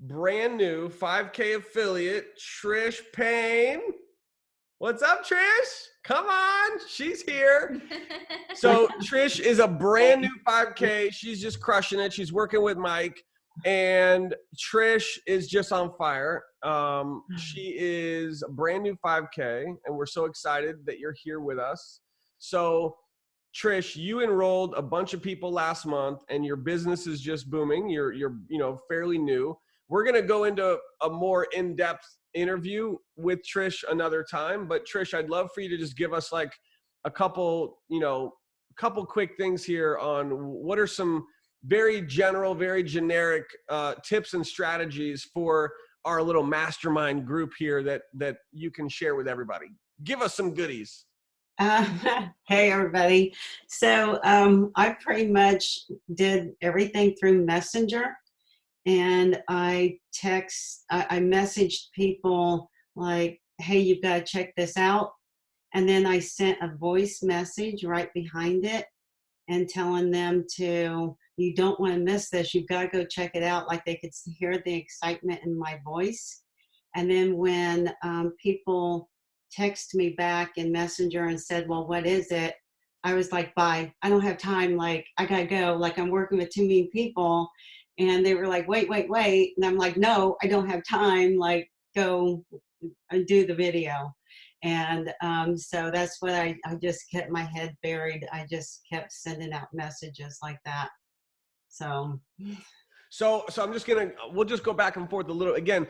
brand new 5K affiliate Trish Payne. What's up, Trish? Come on, she's here. So Trish is a brand new 5K. She's just crushing it. She's working with Mike, and Trish is just on fire. She is a brand new 5K, and we're so excited that you're here with us. So, Trish, you enrolled a bunch of people last month, and your business is just booming. You're fairly new. We're gonna go into a more in-depth interview with Trish another time. But Trish, I'd love for you to just give us like a couple quick things here on what are some very general, very generic tips and strategies for our little mastermind group here that you can share with everybody. Give us some goodies.
Hey everybody. So I pretty much did everything through Messenger, and I messaged people like, hey, you've got to check this out. And then I sent a voice message right behind it and telling them you don't want to miss this. You've got to go check it out. Like they could hear the excitement in my voice. And then when people text me back in Messenger and said, well, what is it? I was like, bye. I don't have time. Like, I got to go. Like, I'm working with too many people. And they were like, wait. And I'm like, no, I don't have time. Like, go and do the video. And so that's what I just kept my head buried. I just kept sending out messages like that. So
I'm just we'll just go back and forth a little again.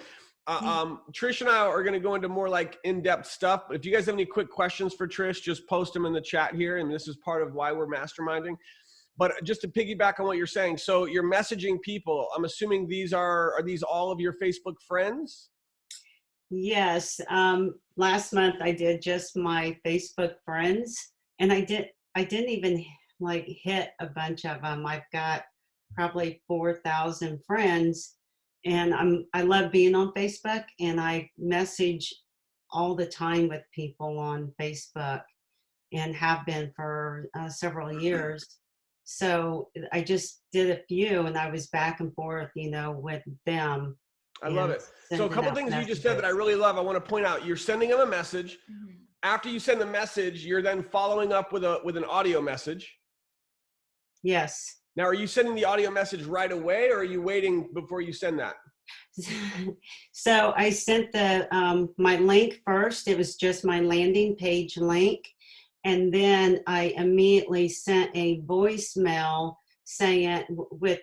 Trish and I are going to go into more like in-depth stuff. But if you guys have any quick questions for Trish, just post them in the chat here. And this is part of why we're masterminding. But just to piggyback on what you're saying, so you're messaging people. I'm assuming these are these all of your Facebook friends?
Yes. Last month I did just my Facebook friends, and I didn't even like hit a bunch of them. I've got probably 4,000 friends, and I love being on Facebook, and I message all the time with people on Facebook and have been for several years. So I just did a few, and I was back and forth, with them.
I love it. So a couple things you just said that I really love. I want to point out, you're sending them a message. Mm-hmm. After you send the message, you're then following up with an audio message.
Yes.
Now, are you sending the audio message right away, or are you waiting before you send that?
So I sent my link first. It was just my landing page link. And then I immediately sent a voicemail saying with,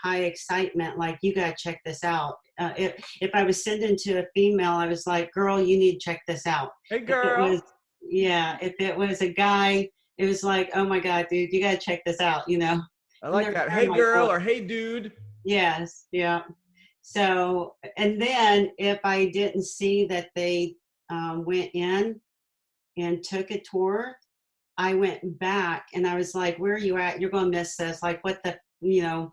high excitement, like, you got to check this out. If I was sending to a female, I was like, girl, you need to check this out.
Hey, girl.
If it was a guy, it was like, oh my God, dude, you got to check this out,
I like that. Hey, girl, or hey, dude.
Yes. Yeah. So, and then if I didn't see that they went in and took a tour, I went back and I was like, where are you at? You're going to miss this. Like, what the,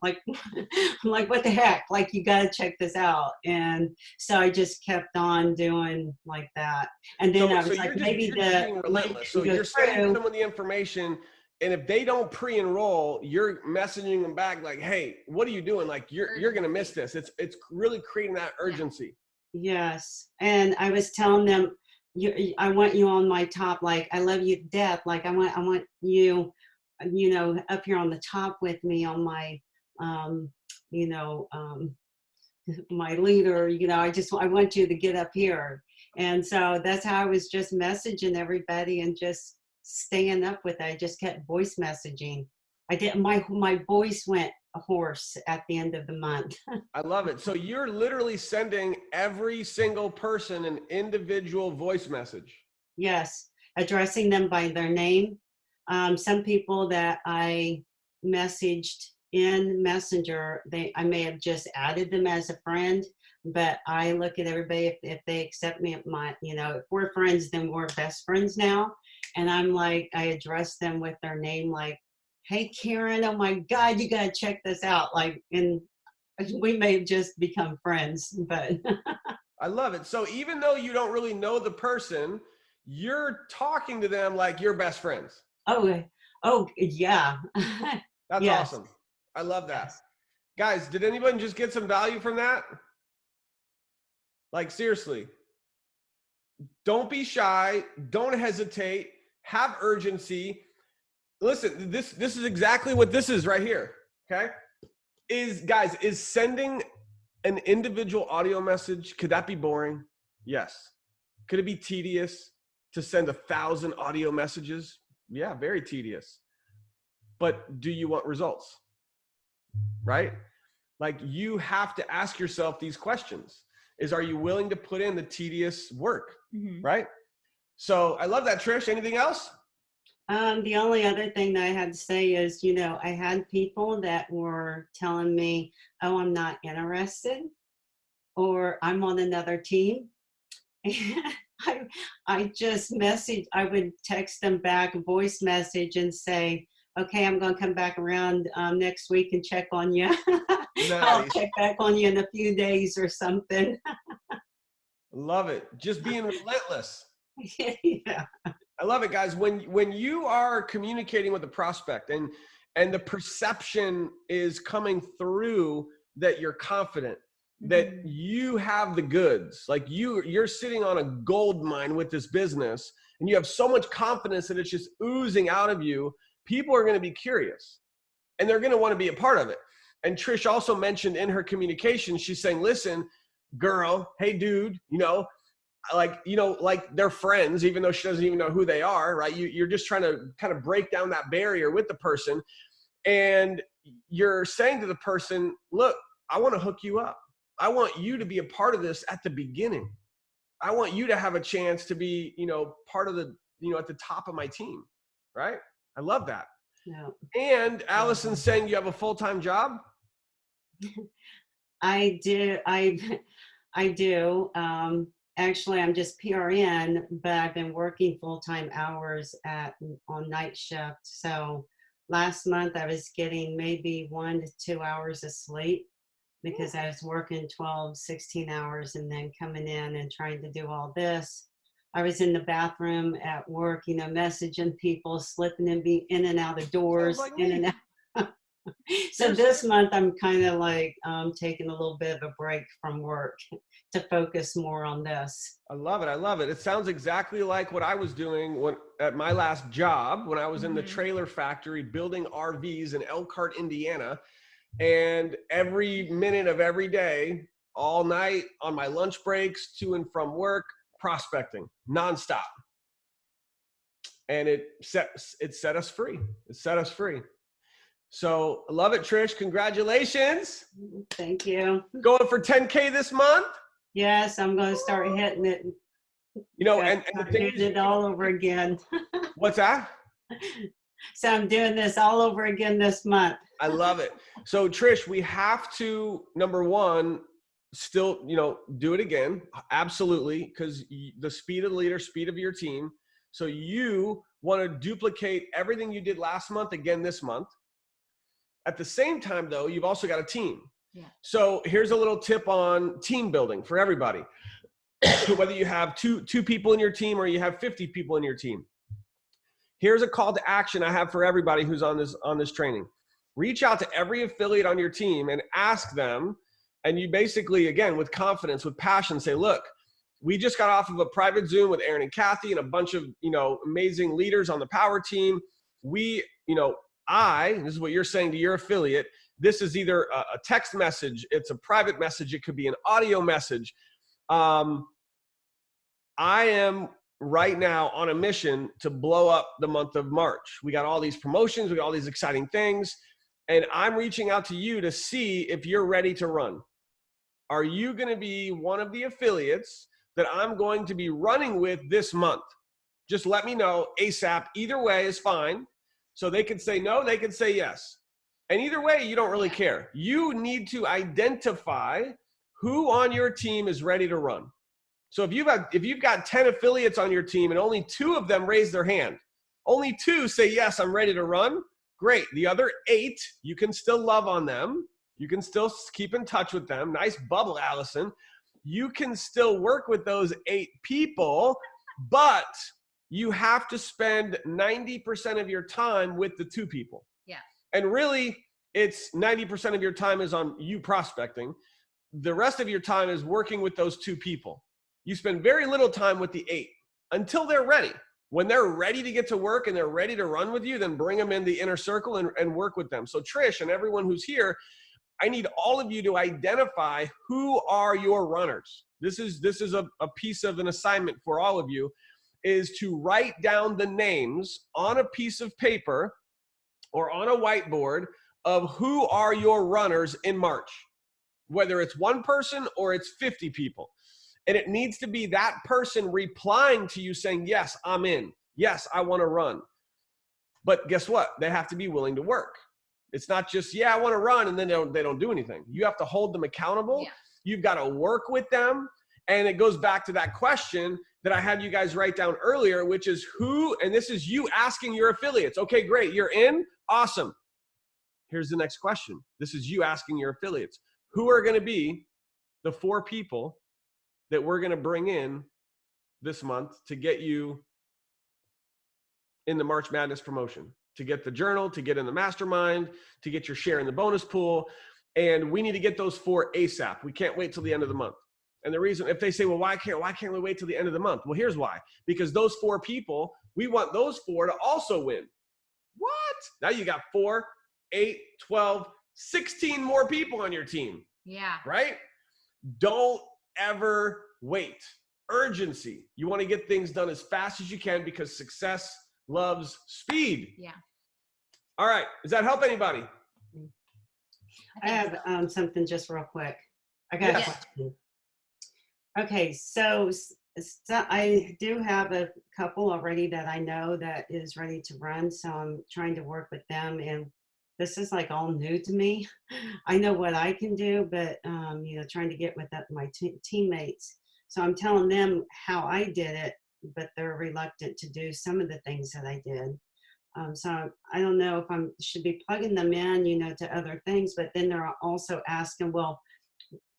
like, I'm like, what the heck? Like, you got to check this out. And so I just kept on doing like that. And then I was like, maybe
being relentless. So you're sending someone the information, and if they don't pre-enroll, you're messaging them back like, hey, what are you doing? Like, you're going to miss this. It's really creating that urgency.
Yes. And I was telling them, I want you on my top. Like, I love you to death. Like, I want you, up here on the top with me on my, my leader, I want you to get up here. And so that's how I was just messaging everybody and just staying up with it. I just kept voice messaging. I did. My voice went hoarse at the end of the month.
I love it. So you're literally sending every single person an individual voice message.
Yes, addressing them by their name. Some people that I messaged in Messenger, I may have just added them as a friend, but I look at everybody, if they accept me, if we're friends, then we're best friends now. And I'm like, I address them with their name, like, hey, Karen, oh my God, you got to check this out. Like, and we may have just become friends, but.
I love it. So even though you don't really know the person, you're talking to them like you're best friends.
Oh yeah.
That's
yes.
Awesome. I love that.
Yes.
Guys, did anyone just get some value from that? Like, seriously, don't be shy. Don't hesitate. Have urgency. Listen, this is exactly what this is right here. Okay. Is sending an individual audio message, could that be boring? Yes. Could it be tedious to send 1,000 audio messages? Yeah, very tedious. But do you want results? Right? Like, you have to ask yourself these questions. Are you willing to put in the tedious work? Right? So I love that, Trish. Anything else?
The only other thing that I had to say is, I had people that were telling me, oh, I'm not interested, or I'm on another team. And I just I would text them back a voice message and say, okay, I'm going to come back around next week and check on you. I'll
Nice.
check back on you in a few days or something.
Love it. Just being relentless.
Yeah.
I love it, guys. When you are communicating with a prospect and the perception is coming through that you're confident, that you have the goods, like you're sitting on a gold mine with this business, and you have so much confidence that it's just oozing out of you, people are going to be curious and they're going to want to be a part of it. And Trish also mentioned in her communication, she's saying, listen, girl, hey, dude, like they're friends, even though she doesn't even know who they are, right? You're just trying to kind of break down that barrier with the person. And you're saying to the person, look, I want to hook you up. I want you to be a part of this at the beginning. I want you to have a chance to be, part of the, at the top of my team, right? I love that.
Yeah.
And Allison's saying you have a full-time job?
I do. I do. Actually, I'm just PRN, but I've been working full-time hours on night shift. So last month I was getting maybe 1 to 2 hours of sleep because I was working 12, 16 hours and then coming in and trying to do all this. I was in the bathroom at work, messaging people, slipping in and out of doors,
like
in and out. So this month I'm kind of like taking a little bit of a break from work to focus more on this.
I love it. I love it. It sounds exactly like what I was doing at my last job when I was in the trailer factory building RVs in Elkhart, Indiana. And every minute of every day, all night, on my lunch breaks, to and from work, prospecting nonstop. And it set us free. It set us free. So I love it, Trish. Congratulations.
Thank you.
Going for 10K this month?
Yes, I'm going to start hitting it.
And
I'm doing it all over again.
What's that?
So I'm doing this all over again this month.
I love it. So Trish, we have to, number one, still, do it again. Absolutely. Because the speed of the leader, speed of your team. So you want to duplicate everything you did last month again this month. At the same time, though, you've also got a team. Yeah. So here's a little tip on team building for everybody. Whether you have two people in your team or you have 50 people in your team. Here's a call to action I have for everybody who's on this training. Reach out to every affiliate on your team and ask them, and you basically, again, with confidence, with passion, say, look, we just got off of a private Zoom with Aaron and Kathy and a bunch of, amazing leaders on the power team. We, this is what you're saying to your affiliate. This is either a text message, it's a private message, it could be an audio message. I am right now on a mission to blow up the month of March. We got all these promotions, we got all these exciting things, and I'm reaching out to you to see if you're ready to run. Are you going to be one of the affiliates that I'm going to be running with this month? Just let me know ASAP. Either way is fine. So they could say no, they could say yes. And either way, you don't really care. You need to identify who on your team is ready to run. So if you've got 10 affiliates on your team and only 2 of them raise their hand, only 2 say, yes, I'm ready to run, great. The other 8, you can still love on them. You can still keep in touch with them. Nice bubble, Allison. You can still work with those 8 people, but you have to spend 90% of your time with the 2 people.
Yeah.
And really, it's 90% of your time is on you prospecting. The rest of your time is working with those 2 people. You spend very little time with the 8 until they're ready. When they're ready to get to work and they're ready to run with you, then bring them in the inner circle and work with them. So Trish and everyone who's here, I need all of you to identify who are your runners. This is a piece of an assignment for all of you, is to write down the names on a piece of paper or on a whiteboard of who are your runners in March, whether it's one person or it's 50 people. And it needs to be that person replying to you saying, yes, I'm in. Yes, I want to run. But guess what? They have to be willing to work. It's not just, yeah, I want to run, and then they don't do anything. You have to hold them accountable.
Yeah.
You've got to work with them. And it goes back to that question that I had you guys write down earlier, which is who, and this is you asking your affiliates. Okay, great. You're in. Awesome. Here's the next question. This is you asking your affiliates. Who are going to be the 4 people that we're going to bring in this month to get you in the March Madness promotion, to get the journal, to get in the mastermind, to get your share in the bonus pool. And we need to get those 4 ASAP. We can't wait till the end of the month. And the reason, if they say, well, why can't we wait till the end of the month? Well, here's why. Because those 4 people, we want those 4 to also win. What? Now you got 4, 8, 12, 16 more people on your team.
Yeah.
Right? Don't ever wait. Urgency. You want to get things done as fast as you can because success loves speed.
Yeah.
All right. Does that help anybody?
I have something just real quick. I got a question. Okay, so I do have a couple already that I know that is ready to run, so I'm trying to work with them, and this is like all new to me. I know what I can do, but trying to get with my teammates. So I'm telling them how I did it, but they're reluctant to do some of the things that I did. So I don't know if I should be plugging them in, to other things, but then they're also asking, well,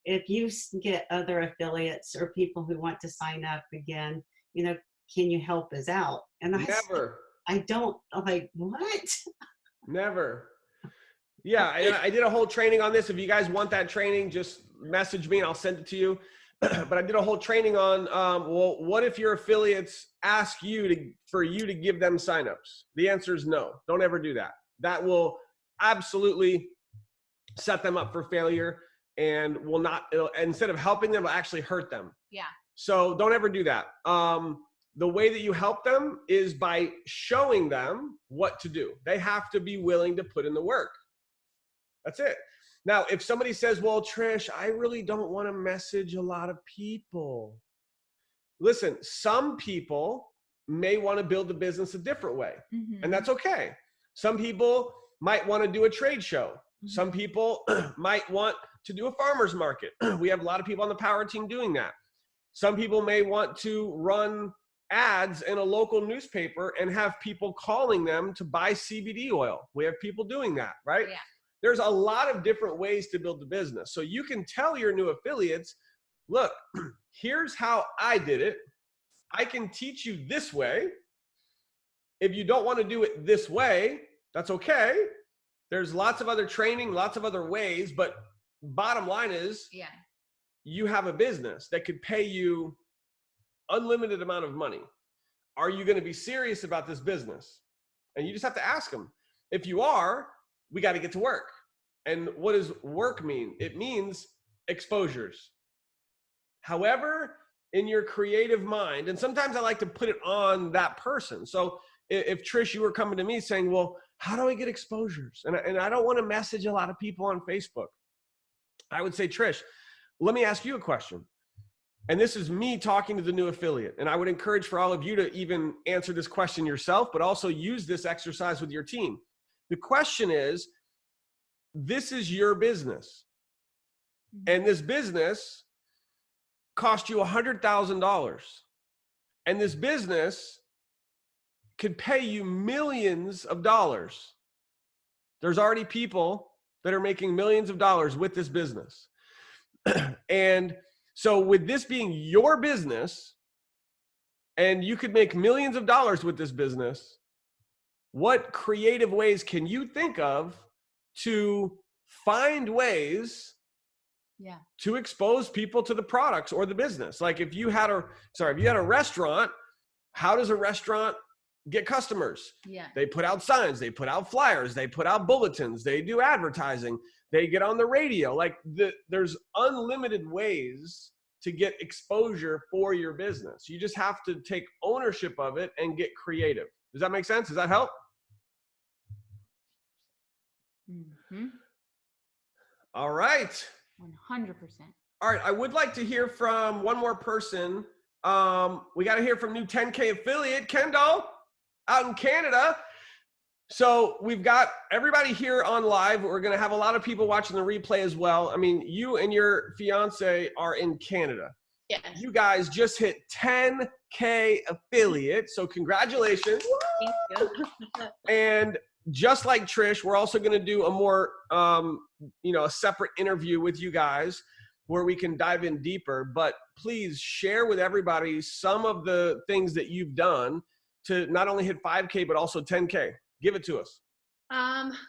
if you get other affiliates or people who want to sign up again, can you help us out? And
Never.
I don't, like, what?
Never. Yeah, I did a whole training on this. If you guys want that training, just message me and I'll send it to you. But I did a whole training on, well, what if your affiliates ask you for you to give them signups? The answer is no. Don't ever do that. That will absolutely set them up for failure and will not, instead of helping them, it'll actually hurt them.
Yeah.
So don't ever do that. The way that you help them is by showing them what to do. They have to be willing to put in the work. That's it. Now, if somebody says, well, Trish, I really don't want to message a lot of people. Listen, some people may want to build the business a different way, and that's okay. Some people might want to do a trade show. Some people might want to do a farmer's market. We have a lot of people on the power team doing that. Some people may want to run ads in a local newspaper and have people calling them to buy CBD oil. We have people doing that, right?
Yeah.
There's a lot of different ways to build the business. So you can tell your new affiliates, look, here's how I did it. I can teach you this way. If you don't want to do it this way, that's okay. There's lots of other training, lots of other ways, but bottom line is, you have a business that could pay you unlimited amount of money. Are you going to be serious about this business? And you just have to ask them. If you are, we got to get to work. And what does work mean? It means exposures. However, in your creative mind, and sometimes I like to put it on that person. So if Trish, you were coming to me saying, well, how do I get exposures? And I don't want to message a lot of people on Facebook. I would say, Trish, let me ask you a question. And this is me talking to the new affiliate. And I would encourage for all of you to even answer this question yourself, but also use this exercise with your team. The question is, this is your business. And this business cost you $100,000. And this business could pay you millions of dollars. There's already people that are making millions of dollars with this business. And so with this being your business, and you could make millions of dollars with this business, what creative ways can you think of to find ways to expose people to the products or the business? Like if you had a restaurant, how does a restaurant get customers? They put out signs, they put out flyers, they put out bulletins, they do advertising, They get on the radio. Like there's unlimited ways to get exposure for your business. You just have to take ownership of it and get creative. Does that make sense? Does that help?
Mm-hmm.
All right.
100%.
All right. I would like to hear from one more person. We got to hear from new 10K affiliate, Kendall, out in Canada. So we've got everybody here on live. We're going to have a lot of people watching the replay as well. I mean, you and your fiance are in Canada.
Yes.
You guys just hit 10K affiliate. So congratulations.
Thank you.
And just like Trish, we're also going to do a more, a separate interview with you guys where we can dive in deeper. But please share with everybody some of the things that you've done to not only hit 5K, but also 10K. Give it to us.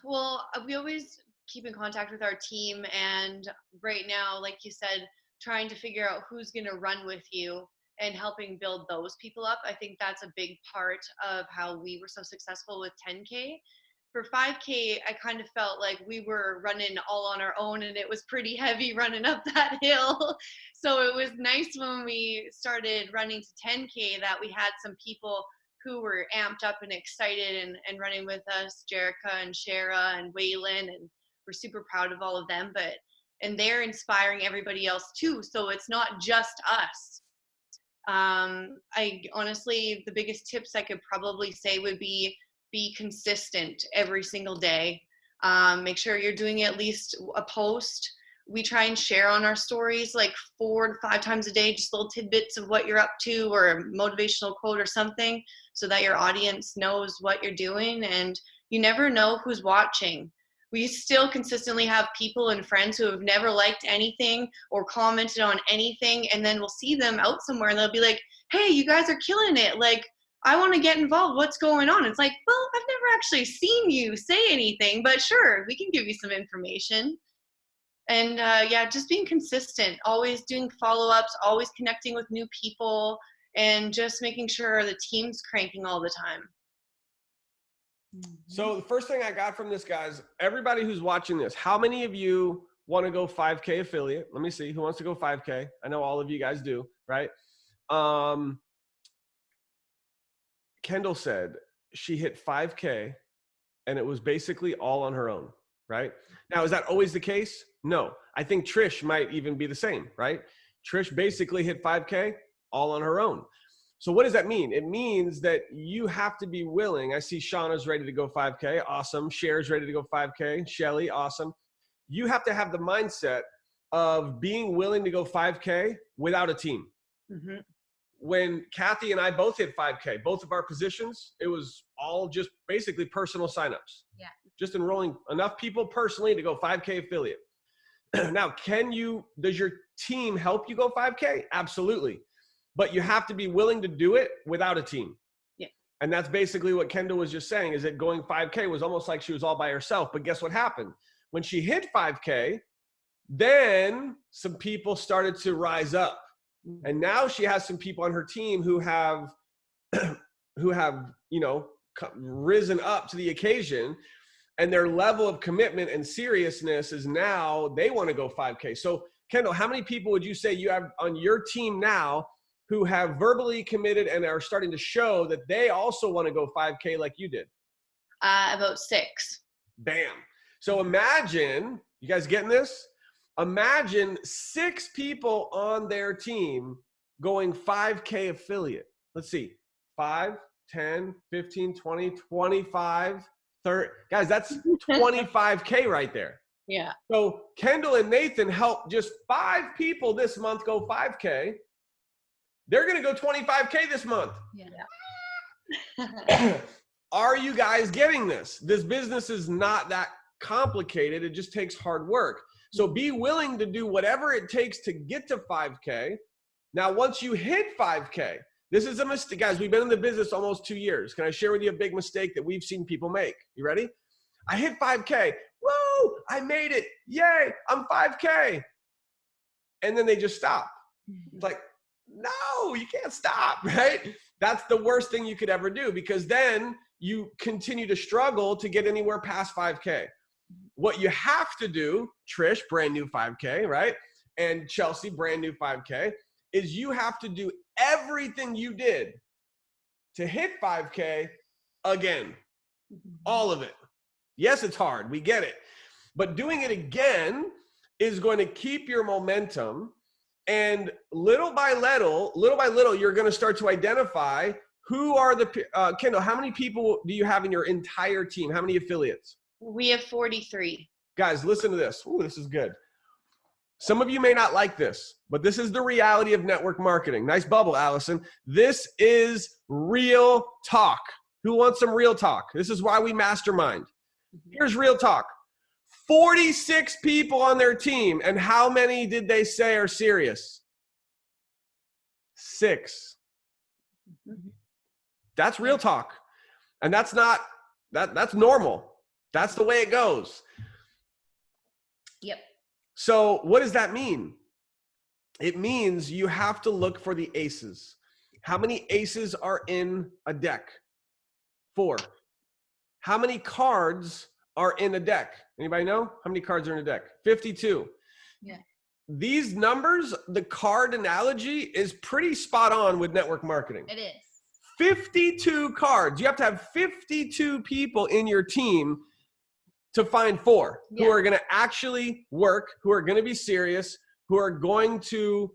Well, we always keep in contact with our team. And right now, like you said, trying to figure out who's going to run with you and helping build those people up. I think that's a big part of how we were so successful with 10K. For 5K, I kind of felt like we were running all on our own, and it was pretty heavy running up that hill. So it was nice when we started running to 10K that we had some people who were amped up and excited and running with us, Jerica and Shara and Waylon, and we're super proud of all of them. And they're inspiring everybody else too. So it's not just us. I honestly, the biggest tips I could probably say would be consistent every single day. Make sure you're doing at least a post. We try and share on our stories like 4 to 5 times a day, just little tidbits of what you're up to or a motivational quote or something so that your audience knows what you're doing. And you never know who's watching. We still consistently have people and friends who have never liked anything or commented on anything. And then we'll see them out somewhere and they'll be like, hey, you guys are killing it. Like, I want to get involved. What's going on? It's like, well, I've never actually seen you say anything, but sure, we can give you some information. And just being consistent, always doing follow-ups, always connecting with new people, and just making sure the team's cranking all the time.
So the first thing I got from this, guys, everybody who's watching this, how many of you want to go 5K affiliate? Let me see. Who wants to go 5K? I know all of you guys do, right? Kendall said she hit 5K and it was basically all on her own, right? Now, is that always the case? No. I think Trish might even be the same, right? Trish basically hit 5K all on her own. So what does that mean? It means that you have to be willing. I see Shauna's ready to go 5K. Awesome. Cher's ready to go 5K. Shelly, awesome. You have to have the mindset of being willing to go 5K without a team.
Mm-hmm.
When Kathy and I both hit 5K, both of our positions, it was all just basically personal signups.
Yeah.
Just enrolling enough people personally to go 5K affiliate. Now, does your team help you go 5K? Absolutely. But you have to be willing to do it without a team.
Yeah.
And that's basically what Kendall was just saying, is that going 5K was almost like she was all by herself. But guess what happened? When she hit 5K, then some people started to rise up. And now she has some people on her team who have risen up to the occasion, and their level of commitment and seriousness is now they want to go 5K. So Kendall, how many people would you say you have on your team now who have verbally committed and are starting to show that they also want to go 5K like you did?
About 6.
Bam. So imagine, you guys getting this? Imagine 6 people on their team going 5K affiliate. Let's see, 5, 10, 15, 20, 25, 30. Guys, that's 25K right there.
Yeah.
So Kendall and Nathan helped just 5 people this month go 5K. They're going to go 25K this month.
Yeah.
Are you guys getting this? This business is not that complicated. It just takes hard work. So be willing to do whatever it takes to get to 5K. Now, once you hit 5K, this is a mistake. Guys, we've been in the business almost 2 years. Can I share with you a big mistake that we've seen people make? You ready? I hit 5K. Woo! I made it. Yay! I'm 5K. And then they just stop. It's like, no, you can't stop, right? That's the worst thing you could ever do, because then you continue to struggle to get anywhere past 5K. what you have to do, Trish, brand new 5K, right? And Chelsea, brand new 5K, is you have to do everything you did to hit 5K again. All of it. Yes, it's hard. We get it. But doing it again is going to keep your momentum. And little by little, you're going to start to identify who are the, Kendall, how many people do you have in your entire team? How many affiliates?
We have 43.
Guys, listen to this. Ooh, this is good. Some of you may not like this, but this is the reality of network marketing. Nice bubble, Allison. This is real talk. Who wants some real talk? This is why we mastermind. Here's real talk. 46 people on their team, and how many did they say are serious? 6. That's real talk. And that's not, that's normal. That's the way it goes.
Yep.
So what does that mean? It means you have to look for the aces. How many aces are in a deck? 4. How many cards are in a deck? Anybody know? How many cards are in a deck? 52.
Yeah.
These numbers, the card analogy is pretty spot on with network marketing.
It is.
52 cards. You have to have 52 people in your team to find 4 who are going to actually work, who are going to be serious, who are going to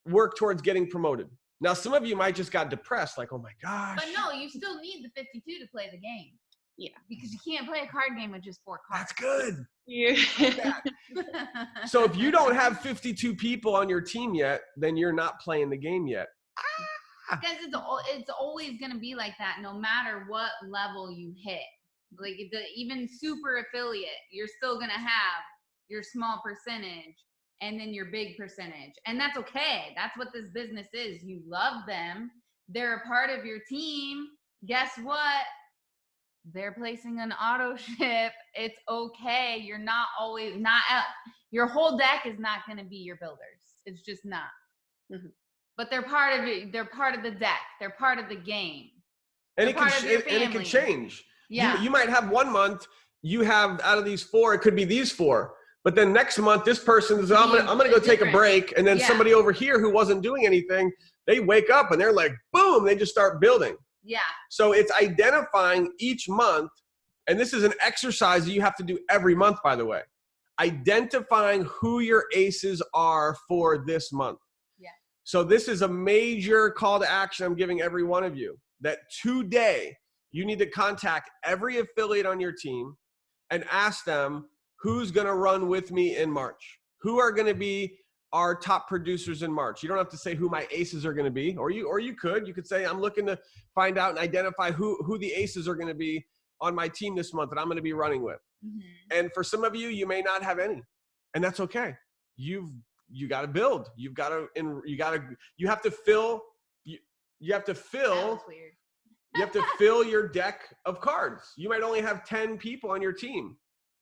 work towards getting promoted. Now, some of you might just got depressed, like, oh my gosh.
But no, you still need the 52 to play the game.
Yeah.
Because you can't play a card game with just 4 cards.
That's good.
Yeah.
So if you don't have 52 people on your team yet, then you're not playing the game yet.
Because it's always going to be like that no matter what level you hit. Like even super affiliate, you're still going to have your small percentage and then your big percentage. And that's okay. That's what this business is. You love them. They're a part of your team. Guess what? They're placing an auto ship. It's okay. You're not always your whole deck is not going to be your builders. It's just not. Mm-hmm. But they're part of it. They're part of the deck. They're part of the game.
And it can change.
Yeah.
You might have one month, you have out of these 4, it could be these 4. But then next month, this person is, I'm gonna go take a break. And then somebody over here who wasn't doing anything, they wake up and they're like, boom, they just start building.
Yeah.
So it's identifying each month. And this is an exercise that you have to do every month, by the way. Identifying who your aces are for this month.
Yeah. So
this is a major call to action I'm giving every one of you, that today you need to contact every affiliate on your team and ask them who's going to run with me in March. Who are going to be our top producers in March? You don't have to say who my aces are going to be, or you could say, I'm looking to find out and identify who the aces are going to be on my team this month that I'm going to be running with. Mm-hmm. And for some of you, you may not have any, and that's okay. You got to build. You have to fill. You have to fill.
That was weird.
You have to fill your deck of cards. You might only have 10 people on your team.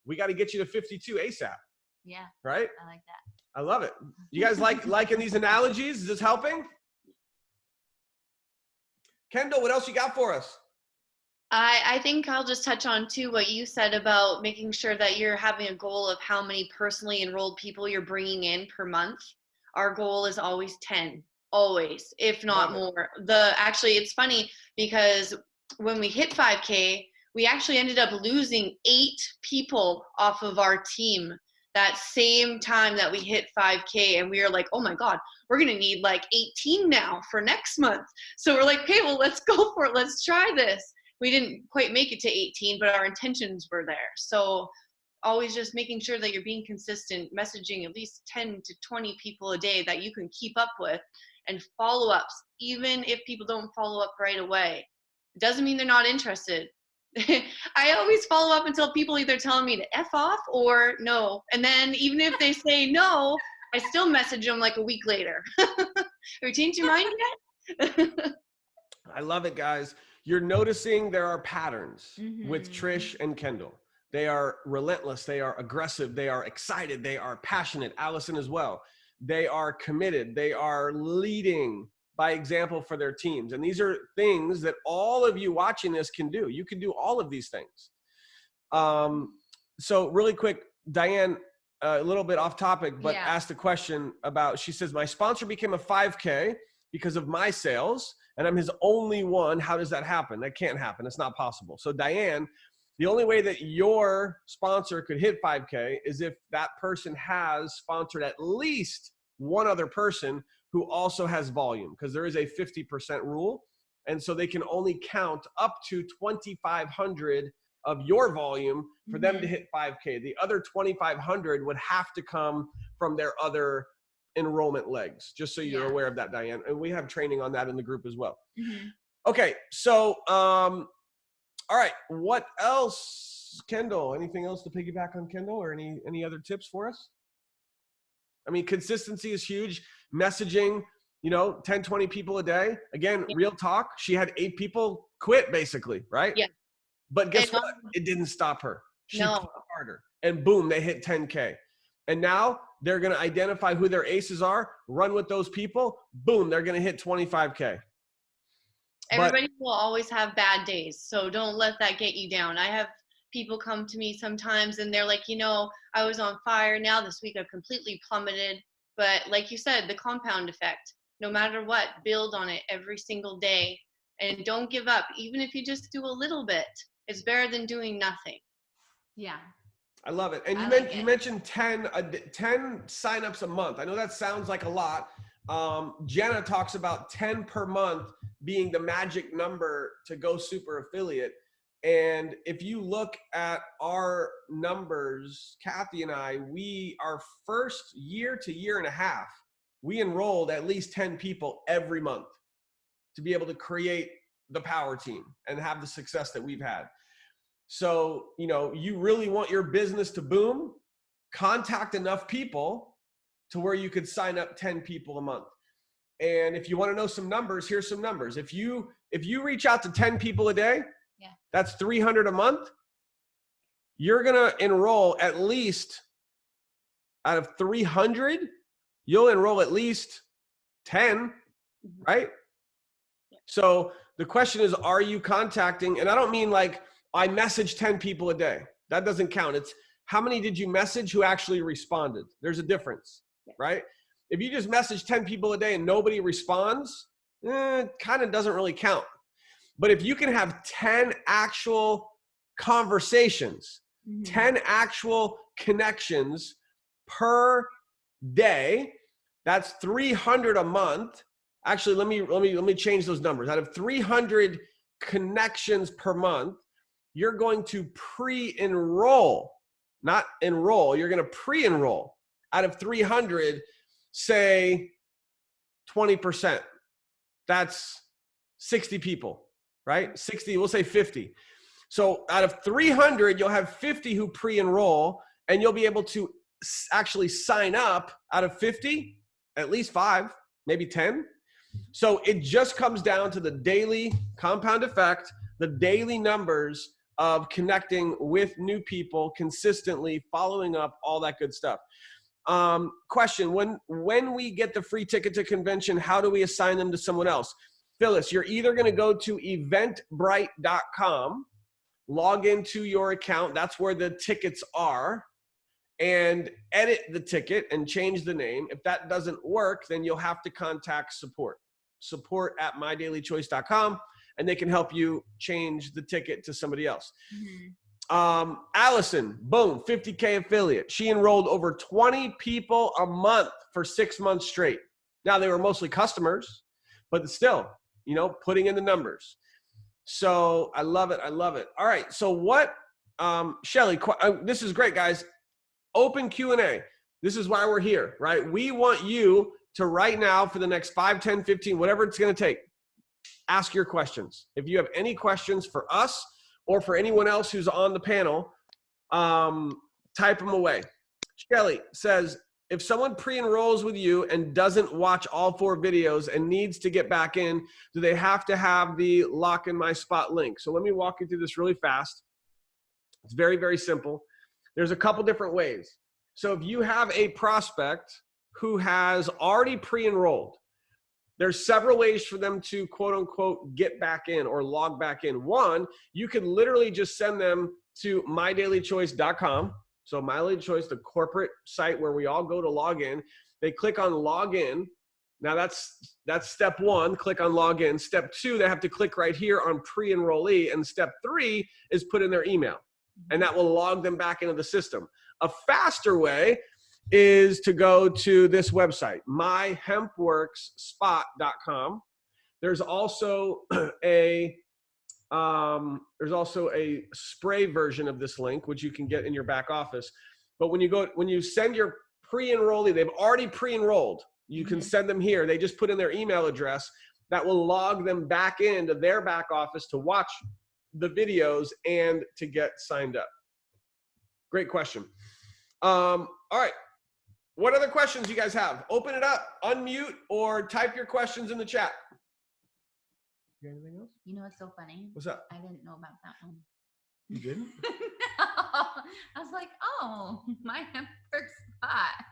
We got to get you to 52 ASAP.
Yeah.
Right?
I like that.
I love it. You guys liking these analogies? Is this helping? Kendall, what else you got for us?
I think I'll just touch on too what you said about making sure that you're having a goal of how many personally enrolled people you're bringing in per month. Our goal is always 10. Always, if not more. Actually, it's funny because when we hit 5K, we actually ended up losing 8 people off of our team that same time that we hit 5K. And we were like, oh my God, we're going to need like 18 now for next month. So we're like, okay, well, let's go for it. Let's try this. We didn't quite make it to 18, but our intentions were there. So always just making sure that you're being consistent, messaging at least 10 to 20 people a day that you can keep up with. And follow-ups, even if people don't follow up right away. It doesn't mean they're not interested. I always follow up until people either telling me to F off or no. And then even if they say no, I still message them like a week later. Have you changed your mind yet?
I love it, guys. You're noticing there are patterns with Trish and Kendall. They are relentless. They are aggressive. They are excited. They are passionate. Allison as well. They are committed. They are leading by example for their teams. And these are things that all of you watching this can do. You can do all of these things. So really quick, Diane, a little bit off topic, but
Yeah.
asked a question about, she says, my sponsor became a 5K because of my sales and I'm his only one. How does that happen? That can't happen. It's not possible. So Diane, the only way that your sponsor could hit 5K is if that person has sponsored at least one other person who also has volume, because there is a 50% rule. And so they can only count up to 2,500 of your volume for them to hit 5K. The other 2,500 would have to come from their other enrollment legs, just so you're aware of that, Diane. And we have training on that in the group as well. Okay, so all right, what else? Kendall, anything else to piggyback on Kendall, or any other tips for us? I mean, consistency is huge. Messaging, 10, 20 people a day. Again, real talk. She had 8 people quit basically, right?
Yeah.
But guess what? It didn't stop her. She
No.
pushed harder. And boom, they hit 10K. And now they're going to identify who their aces are, run with those people. Boom, they're going to hit 25K.
Everybody will always have bad days, so don't let that get you down. I have people come to me sometimes and they're like, I was on fire. Now this week I've completely plummeted. But like you said, the compound effect, no matter what, build on it every single day and don't give up. Even if you just do a little bit, it's better than doing nothing.
Yeah.
I love it. And you mentioned 10 signups a month. I know that sounds like a lot. Jenna talks about 10 per month being the magic number to go super affiliate. And if you look at our numbers, Kathy and I, our first year to year and a half, we enrolled at least 10 people every month to be able to create the power team and have the success that we've had. So, you really want your business to boom, contact enough people to where you could sign up 10 people a month. And if you want to know some numbers, here's some numbers. If you reach out to 10 people a day, that's 300 a month. You're going to enroll at least out of 300, you'll enroll at least 10, right? So the question is, are you contacting? And I don't mean like I message 10 people a day. That doesn't count. It's how many did you message who actually responded? There's a difference, right? If you just message 10 people a day and nobody responds, it kind of doesn't really count. But if you can have 10 actual conversations, 10 actual connections per day, that's 300 a month. Actually, let me change those numbers. Out of 300 connections per month, you're going to pre-enroll, not enroll. You're going to pre-enroll out of 300, say 20%. That's 60 people, right? 60, we'll say 50. So out of 300, you'll have 50 who pre-enroll, and you'll be able to actually sign up out of 50, at least 5, maybe 10. So it just comes down to the daily compound effect, the daily numbers of connecting with new people consistently, following up, all that good stuff. Question, when we get the free ticket to convention, how do we assign them to someone else? Phyllis, you're either going to go to eventbrite.com, log into your account, that's where the tickets are, and edit the ticket and change the name. If that doesn't work, then you'll have to contact support@mydailychoice.com, and they can help you change the ticket to somebody else. Allison, boom, 50K affiliate. She enrolled over 20 people a month for 6 months straight. Now, they were mostly customers, but still, putting in the numbers. So I love it. I love it. All right. So what, Shelly, this is great, guys. Open Q&A. This is why we're here, right? We want you to right now for the next 5, 10, 15, whatever it's going to take, ask your questions. If you have any questions for us or for anyone else who's on the panel, type them away. Shelly says, if someone pre-enrolls with you and doesn't watch all 4 videos and needs to get back in, do they have to have the lock in my spot link? So let me walk you through this really fast. It's very, very simple. There's a couple different ways. So if you have a prospect who has already pre-enrolled, there's several ways for them to quote unquote get back in or log back in. One, you could literally just send them to mydailychoice.com. So My Daily Choice, the corporate site where we all go to log in. They click on login. Now that's step 1, click on login. Step 2, they have to click right here on pre-enrollee. And step 3 is put in their email. And that will log them back into the system. A faster way is to go to this website, myhempworksspot.com. There's also a spray version of this link, which you can get in your back office. But when you send your pre-enrollee, they've already pre-enrolled. You can send them here. They just put in their email address. That will log them back into their back office to watch the videos and to get signed up. Great question. All right. What other questions you guys have? Open it up, unmute, or type your questions in the chat. You got anything else?
You know what's so funny?
What's up?
I didn't know about that one.
You didn't?
No. I was like, oh, my Hempworks spot.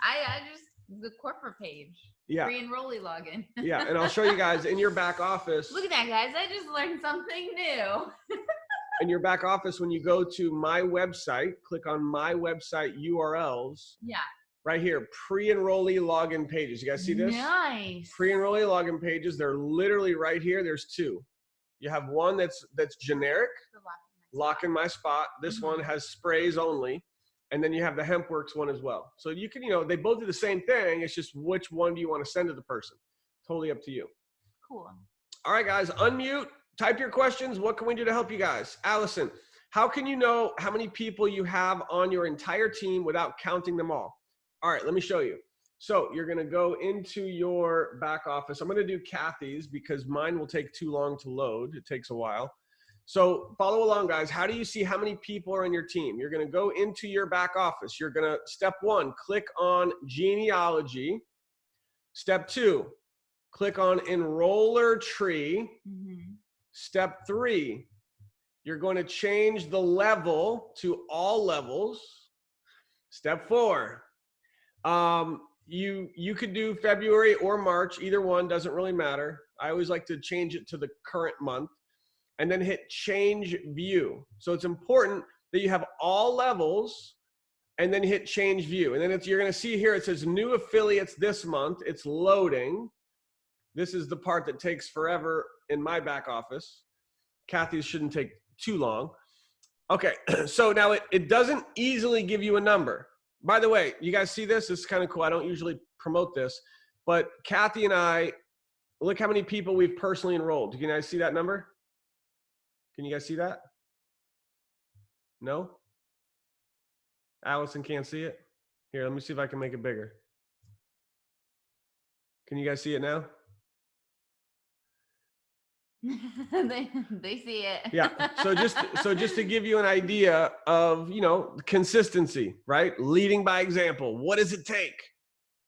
I just, the corporate page.
Yeah.
Pre-enrollee login.
Yeah, and I'll show you guys in your back office.
Look at that, guys. I just learned something new.
In your back office, when you go to my website, click on my website URLs.
Yeah.
Right here, pre-enrollee login pages. You guys see this?
Nice.
Pre-enrollee login pages. They're literally right here. There's 2. You have one that's generic, lock in my spot. This one has sprays only. And then you have the Hempworks one as well. So you can, they both do the same thing. It's just which one do you want to send to the person? Totally up to you.
Cool.
All right, guys, unmute, type your questions. What can we do to help you guys? Allison, how can you know how many people you have on your entire team without counting them all? All right, let me show you. So you're going to go into your back office. I'm going to do Kathy's because mine will take too long to load. It takes a while. So follow along, guys. How do you see how many people are in your team? You're going to go into your back office. You're going to, step 1, click on genealogy. Step 2, click on enroller tree. Step 3, you're going to change the level to all levels. Step 4, you could do February or March, either one, doesn't really matter. I always like to change it to the current month and then hit change view. So it's important that you have all levels and then hit change view. And then you're going to see here, it says new affiliates this month. It's loading. This is the part that takes forever in my back office. Kathy's shouldn't take too long. Okay, so now it doesn't easily give you a number. By the way, you guys see this? This is kind of cool. I don't usually promote this, but Kathy and I, look how many people we've personally enrolled. Can you guys see that number? Can you guys see that? No? Allison can't see it? Here, let me see if I can make it bigger. Can you guys see it now?
they see it.
Yeah. So just to give you an idea of, consistency, right? Leading by example. What does it take?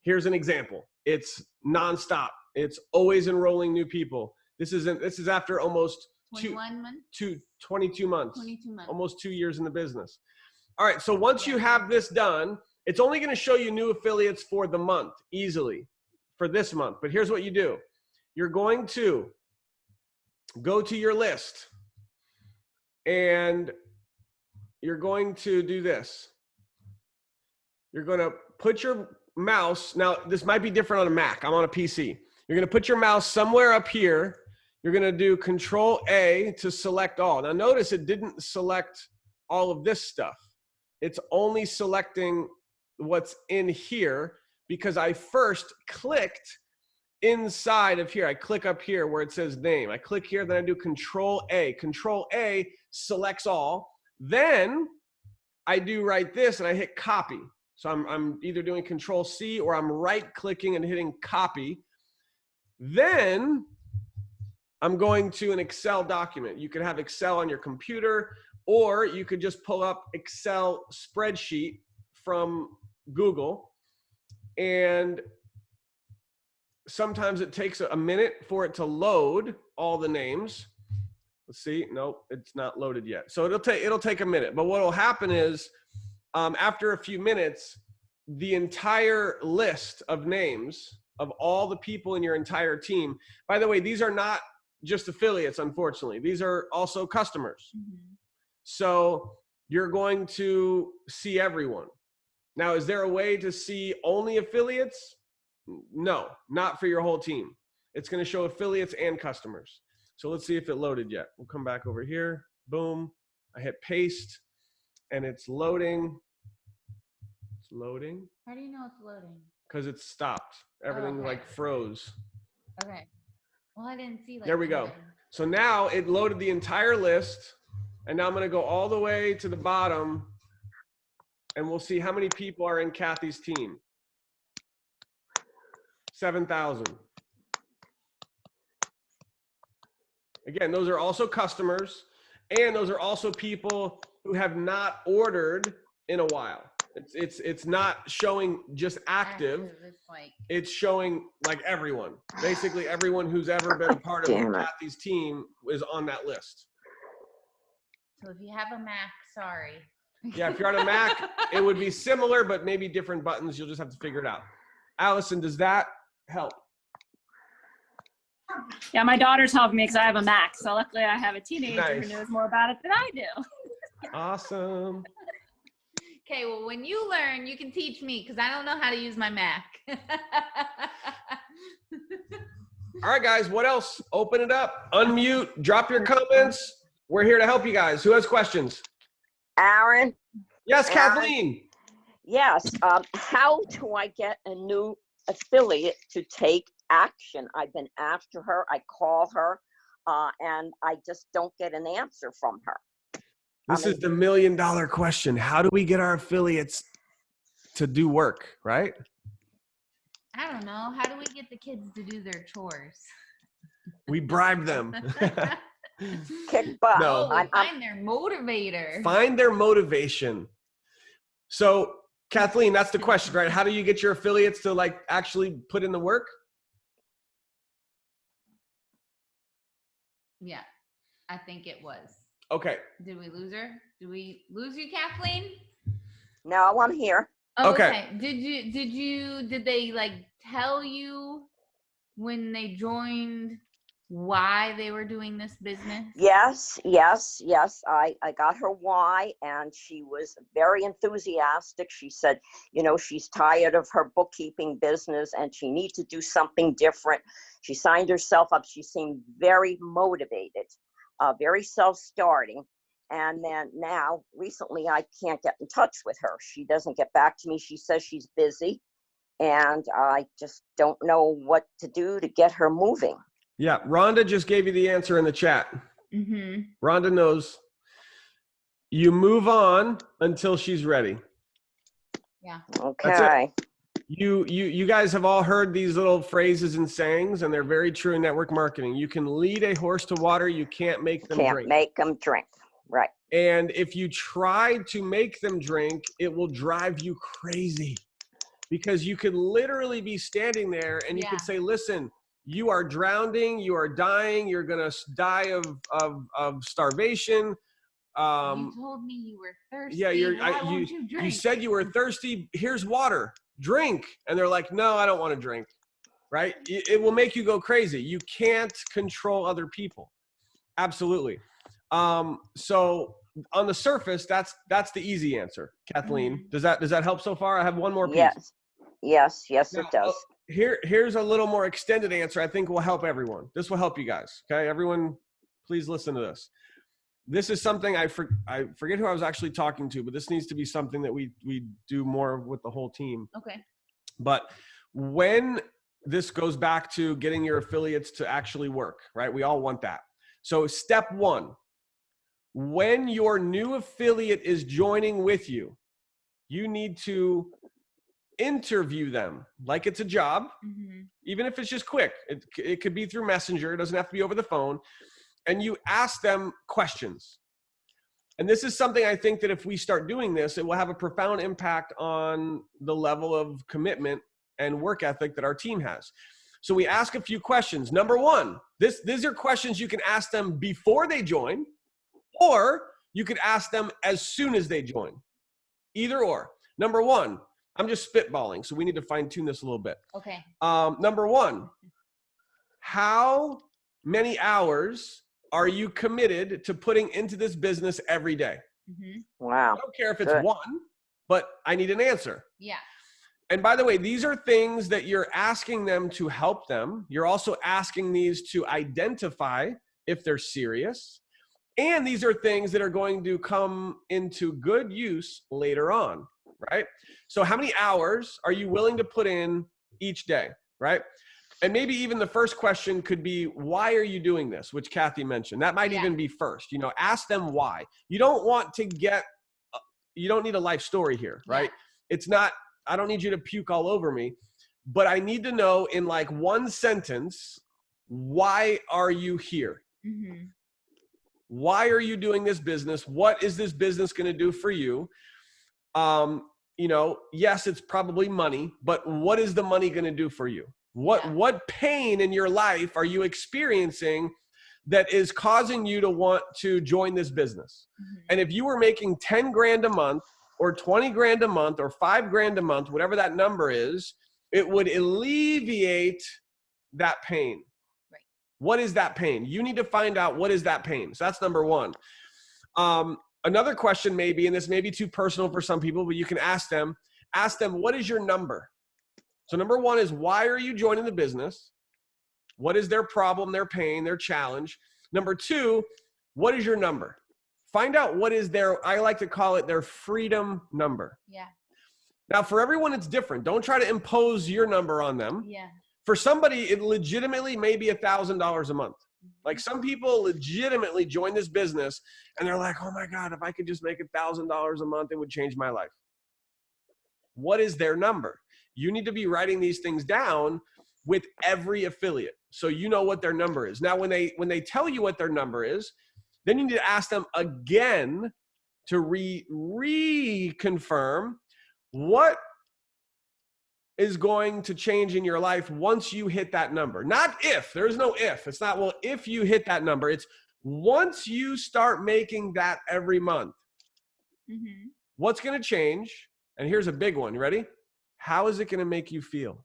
Here's an example. It's nonstop. It's always enrolling new people. This is after almost
21 months?
22 months.
22 months.
Almost 2 years in the business. All right. So once you have this done, it's only going to show you new affiliates for the month easily for this month. But here's what you do. You're going to go to your list and you're going to do this. You're going to put your mouse. Now, this might be different on a Mac. I'm on a PC. You're going to put your mouse somewhere up here. You're going to do Control A to select all. Now, notice it didn't select all of this stuff. It's only selecting what's in here because I first clicked inside of here. I click up here where it says name. I click here, then I do Control A. Control A selects all. Then I do right this and I hit copy. So I'm either doing Control C or I'm right clicking and hitting copy. Then I'm going to an Excel document. You could have Excel on your computer or you could just pull up Excel spreadsheet from Google, and sometimes it takes a minute for it to load all the names. Let's see. Nope, it's not loaded yet. So it'll take a minute. But what will happen is after a few minutes, the entire list of names of all the people in your entire team. By the way, these are not just affiliates, unfortunately. These are also customers. So you're going to see everyone. Now, is there a way to see only affiliates? No, not for your whole team. It's going to show affiliates and customers. So let's see if it loaded yet. We'll come back over here. Boom. I hit paste and it's loading. It's loading.
How do you know it's loading?
Because it stopped. Everything
okay.
like froze.
Okay. Well, I didn't see like.
There we go. So now it loaded the entire list. And now I'm going to go all the way to the bottom and we'll see how many people are in Kathy's team. 7,000. Again, those are also customers, and those are also people who have not ordered in a while. It's not showing just active. It's showing like everyone. Basically, everyone who's ever been a part of Kathy's team is on that list.
So if you have a Mac, sorry.
Yeah, if you're on a Mac, it would be similar, but maybe different buttons. You'll just have to figure it out. Allison, does that help?
Yeah, my daughter's helping me because I have a Mac. So luckily I have a teenager
Nice.
who knows more about it than I do.
Awesome.
Okay, well, when you learn, you can teach me because I don't know how to use my Mac.
All right, guys, what else? Open it up, unmute, drop your comments. We're here to help you guys. Who has questions?
Aaron?
Yes,
Aaron?
Kathleen.
Yes. How do I get a new affiliate to take action? I've been after her. I call her, and I just don't get an answer from her.
This is the $1 million question. How do we get our affiliates to do work, right?
I don't know. How do we get the kids to do their chores?
We bribe them.
Kick butt.
No.
Find their motivator.
Find their motivation. So, Kathleen, that's the question, right? How do you get your affiliates to like actually put in the work?
Yeah, I think it was.
Okay.
Did we lose her? Did we lose you, Kathleen?
No, I'm here.
Oh,
Okay.
Did they like tell you when they joined why they were doing this business?
Yes. I got her why, and she was very enthusiastic. She said, she's tired of her bookkeeping business and she needs to do something different. She signed herself up. She seemed very motivated, very self-starting. And then now, recently, I can't get in touch with her. She doesn't get back to me. She says she's busy, and I just don't know what to do to get her moving.
Yeah, Rhonda just gave you the answer in the chat.
Mm-hmm.
Rhonda knows. You move on until she's ready.
Yeah.
Okay.
You guys have all heard these little phrases and sayings, and they're very true in network marketing. You can lead a horse to water. You can't make them drink.
Can't make them drink. Right.
And if you try to make them drink, it will drive you crazy because you could literally be standing there and you could say, listen, you are drowning, you are dying, you're going to die of starvation.
You told me you were thirsty.
Yeah,
Why won't you drink?
You said you were thirsty. Here's water. Drink. And they're like, no, I don't want to drink. Right? It will make you go crazy. You can't control other people. Absolutely. So on the surface, that's the easy answer. Kathleen, does that help so far? I have one more piece.
Yes,
Now,
it does.
Here's a little more extended answer I think will help everyone. This will help you guys. Okay, everyone, please listen to this. This is something I forget who I was actually talking to, but this needs to be something that we do more with the whole team.
Okay.
But when this goes back to getting your affiliates to actually work, right? We all want that. So step one, when your new affiliate is joining with you, you need to interview them like it's a job, even if it's just quick. It could be through Messenger. It doesn't have to be over the phone. And you ask them questions. And this is something I think that if we start doing this, it will have a profound impact on the level of commitment and work ethic that our team has. So we ask a few questions. Number one, these are questions you can ask them before they join, or you could ask them as soon as they join. Either or. Number one, I'm just spitballing, so we need to fine tune this a little bit.
Okay.
Number one, how many hours are you committed to putting into this business every day?
Wow.
I don't care if it's
Good.
one, but I need an answer.
Yeah.
And by the way, these are things that you're asking them to help them. You're also asking these to identify if they're serious. And these are things that are going to come into good use later on, right? So how many hours are you willing to put in each day, right? And maybe even the first question could be, why are you doing this? Which Kathy mentioned. That might even be first. You know, ask them why. You don't want to you don't need a life story here, right? It's not, I don't need you to puke all over me, but I need to know in like one sentence, why are you here? Why are you doing this business? What is this business going to do for you? You know, yes, it's probably money, but what is the money going to do for you? What pain in your life are you experiencing that is causing you to want to join this business? And if you were making 10 grand a month or 20 grand a month or 5 grand a month, whatever that number is, it would alleviate that pain.
Right.
What is that pain? You need to find out what is that pain. So that's number one. Another question may be, and this may be too personal for some people, but you can ask them, what is your number? So number one is, why are you joining the business? What is their problem, their pain, their challenge? Number two, what is your number? Find out what is their, I like to call it their freedom number.
Yeah.
Now for everyone, it's different. Don't try to impose your number on them.
Yeah.
For somebody, it legitimately may be $1,000 a month. Like some people legitimately join this business and they're like, oh my God, if I could just make $1,000 a month, it would change my life. What is their number? You need to be writing these things down with every affiliate, so you know what their number is. Now, when they tell you what their number is, then you need to ask them again to reconfirm what is going to change in your life once you hit that number. Not if. There's no if. It's not, well, if you hit that number. It's once you start making that every month. What's going to change? And here's a big one. You ready? How is it going to make you feel?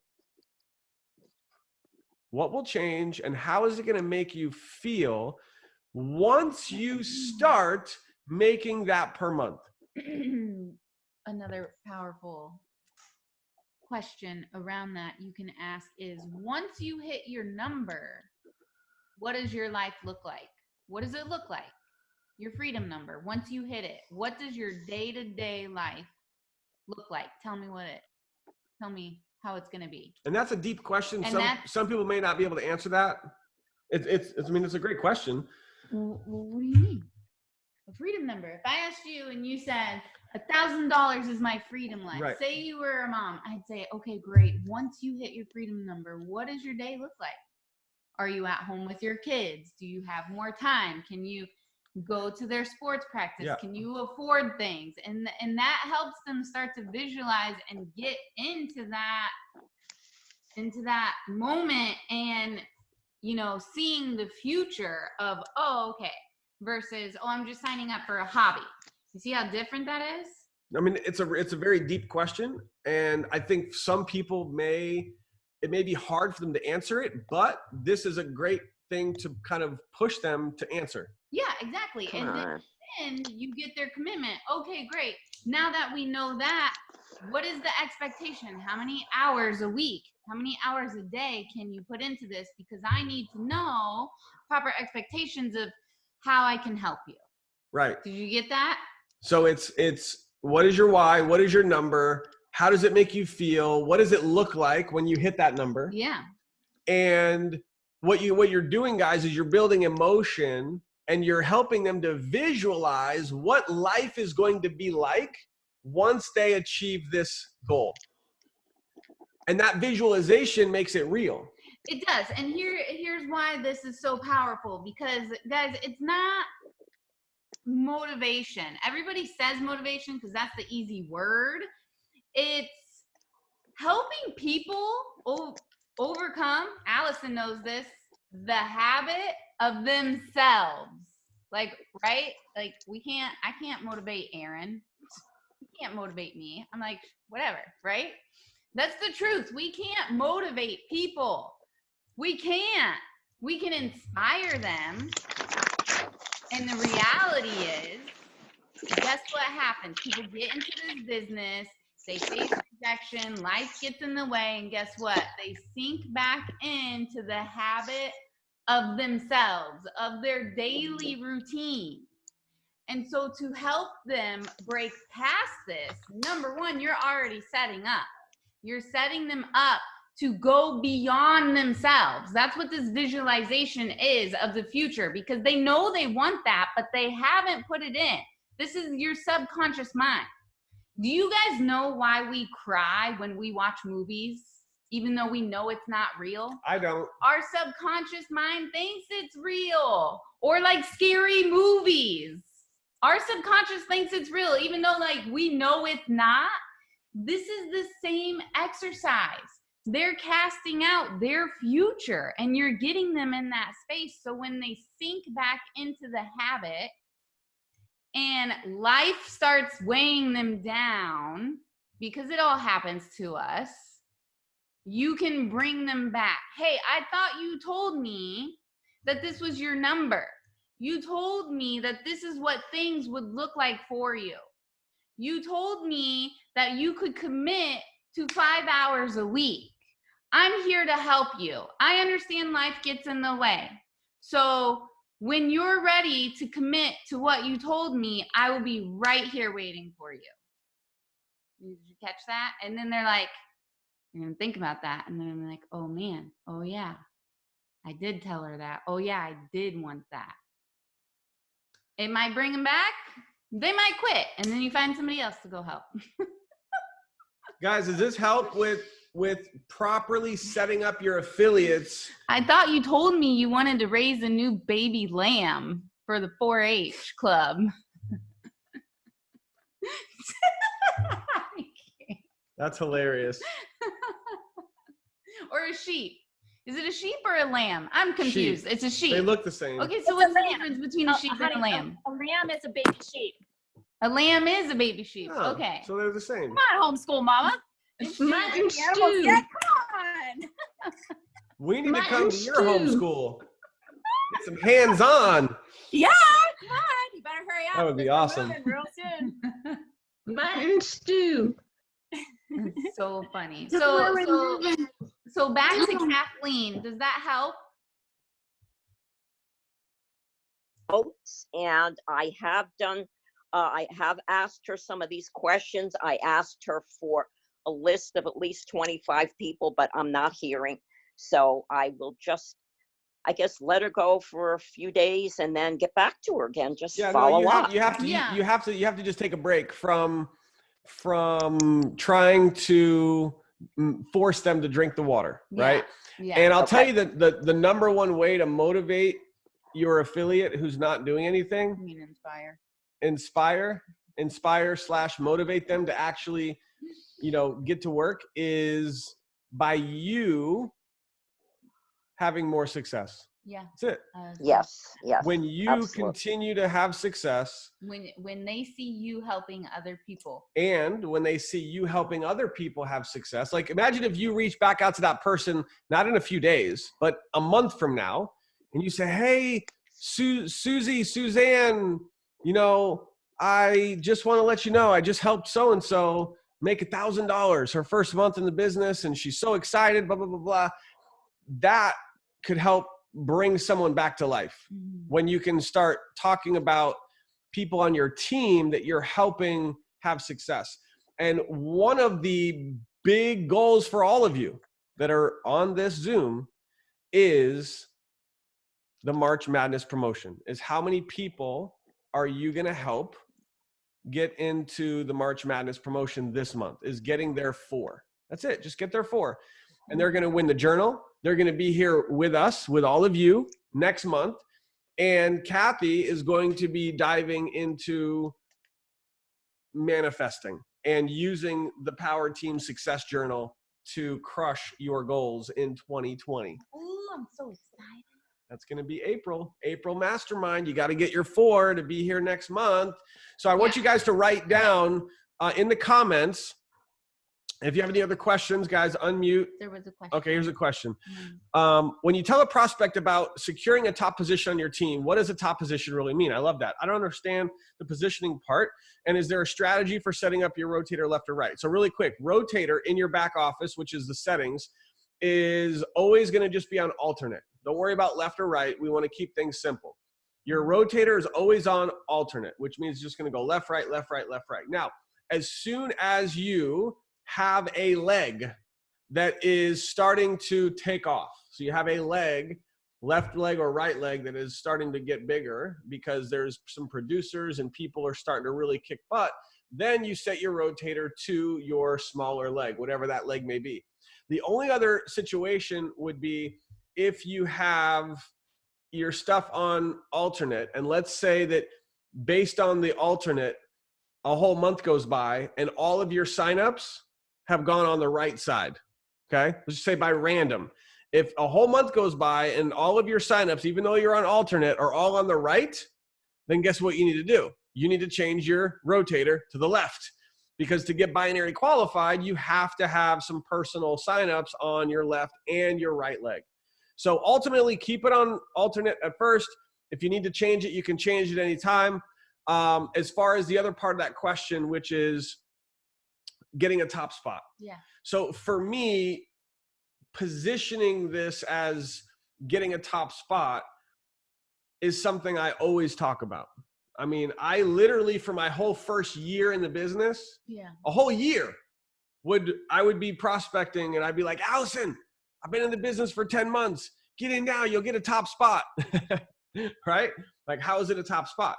What will change and how is it going to make you feel once you start making that per month?
Another powerful question around that you can ask is, once you hit your number, what does your life look like? What does it look like? Your freedom number. Once you hit it, what does your day-to-day life look like? Tell me how it's going to be.
And that's a deep question.
And
some people may not be able to answer that. It's a great question.
Well, what do you mean? A freedom number. If I asked you and you said $1,000 is my freedom life,
right.
Say you were a mom, I'd say, okay, great. Once you hit your freedom number, what does your day look like? Are you at home with your kids? Do you have more time? Can you go to their sports practice?
Yeah.
Can you afford things? And that helps them start to visualize and get into that moment and, you know, seeing the future of, oh, okay, versus, oh, I'm just signing up for a hobby. You see how different that is?
I mean, it's a very deep question. And I think some people it may be hard for them to answer it, but this is a great thing to kind of push them to answer.
Yeah, exactly. And then you get their commitment. Okay, great. Now that we know that, what is the expectation? How many hours a week? How many hours a day can you put into this? Because I need to know proper expectations of how I can help you.
Right.
Did you get that?
So it's what is your why? What is your number? How does it make you feel? What does it look like when you hit that number?
Yeah.
And what you're doing, guys, is you're building emotion and you're helping them to visualize what life is going to be like once they achieve this goal. And that visualization makes it real.
It does. And here's why this is so powerful, because guys, it's not motivation. Everybody says motivation because that's the easy word. It's helping people overcome, Allison knows this, the habit of themselves. Like, right? Like I can't motivate Aaron. He can't motivate me. I'm like, whatever, right? That's the truth. We can't motivate people. We can't. We can inspire them. And the reality is guess what happens? People get into this business, they face rejection, life gets in the way, and guess what? They sink back into the habit of themselves, of their daily routine. And so to help them break past this, number one, you're already setting up. You're setting them up to go beyond themselves. That's what this visualization is of the future, because they know they want that, but they haven't put it in. This is your subconscious mind. Do you guys know why we cry when we watch movies, even though we know it's not real?
I don't.
Our subconscious mind thinks it's real. Or like scary movies. Our subconscious thinks it's real, even though like we know it's not. This is the same exercise. They're casting out their future, and you're getting them in that space. So when they sink back into the habit and life starts weighing them down, because it all happens to us, you can bring them back. Hey, I thought you told me that this was your number. You told me that this is what things would look like for you. You told me that you could commit to 5 hours a week. I'm here to help you. I understand life gets in the way. So when you're ready to commit to what you told me, I will be right here waiting for you. Did you catch that? And then they're like, you're going to think about that. And then I'm like, oh man, oh yeah, I did tell her that. Oh yeah, I did want that. It might bring them back. They might quit. And then you find somebody else to go help.
Guys, does this help with properly setting up your affiliates?
I thought you told me you wanted to raise a new baby lamb for the 4-H club.
That's hilarious.
Or a sheep. Is it a sheep or a lamb? I'm confused.
Sheep.
It's a sheep.
They look the same.
Okay, so what's the difference between a sheep and a lamb?
A lamb is a baby sheep.
A lamb is a baby sheep.
Oh,
Okay.
So they're the same.
Come on, homeschool mama.
Mutton stew.
Yeah, come on.
We need to
Mutton
come to your
stew.
homeschool. Get some hands-on.
Yeah, come on. You better hurry up.
That would be
We're
awesome.
moving real soon.
Mutton stew.
That's so funny.
That's where we're
So
moving.
so back to Kathleen. Does that help?
Notes, and I have asked her some of these questions. I asked her for a list of at least 25 people, but I'm not hearing. So I will just, I guess, let her go for a few days and then get back to her again. Just follow up.
You have to
Yeah.
you have to just take a break from trying to force them to drink the water, right?
Yeah.
And I'll tell
Okay.
you that the number one way to motivate your affiliate who's not doing anything,
I mean,
inspire/motivate them to actually, get to work, is by you having more success.
Yeah.
That's it.
Yes, yes.
When you
absolutely.
continue to have success,
When they see you helping other people.
and when they see you helping other people have success, like imagine if you reach back out to that person, not in a few days, but a month from now, and you say, hey, Suzanne, I just want to let you know, I just helped so-and-so make $1,000 her first month in the business, and she's so excited, blah, blah, blah, blah. That could help bring someone back to life. When you can start talking about people on your team that you're helping have success. And one of the big goals for all of you that are on this Zoom is the March Madness promotion. Is how many people are you going to help get into the March Madness promotion this month? Is getting there 4. That's it. Just get there 4. And they're going to win the journal. They're going to be here with us, with all of you next month. And Kathy is going to be diving into manifesting and using the Power Team Success Journal to crush your goals in 2020.
Oh, I'm so excited.
That's going to be April Mastermind. You got to get your 4 to be here next month. So I want you guys to write down in the comments If you have any other questions, guys, unmute.
There was a question.
Okay, here's a question.
Mm.
When you tell a prospect about securing a top position on your team, what does a top position really mean? I love that. I don't understand the positioning part. And is there a strategy for setting up your rotator left or right? So really quick, rotator in your back office, which is the settings, is always going to just be on alternate. Don't worry about left or right. We want to keep things simple. Your rotator is always on alternate, which means it's just going to go left, right, left, right, left, right. Now, as soon as you have a leg that is starting to take off, so you have a leg, left leg or right leg, that is starting to get bigger because there's some producers and people are starting to really kick butt, then you set your rotator to your smaller leg, whatever that leg may be. The only other situation would be if you have your stuff on alternate, and let's say that based on the alternate, a whole month goes by and all of your signups have gone on the right side. Okay. Let's just say by random. If a whole month goes by and all of your signups, even though you're on alternate, are all on the right, then guess what you need to do? You need to change your rotator to the left, because to get binary qualified, you have to have some personal signups on your left and your right leg. So ultimately, keep it on alternate at first. If you need to change it, you can change it anytime. As far as the other part of that question, which is getting a top spot.
Yeah.
So for me, positioning this as getting a top spot is something I always talk about. I mean, I literally, for my whole first year in the business, a whole year, I would be prospecting and I'd be like, Allison, I've been in the business for 10 months. Get in now, you'll get a top spot. Right? Like, how is it a top spot?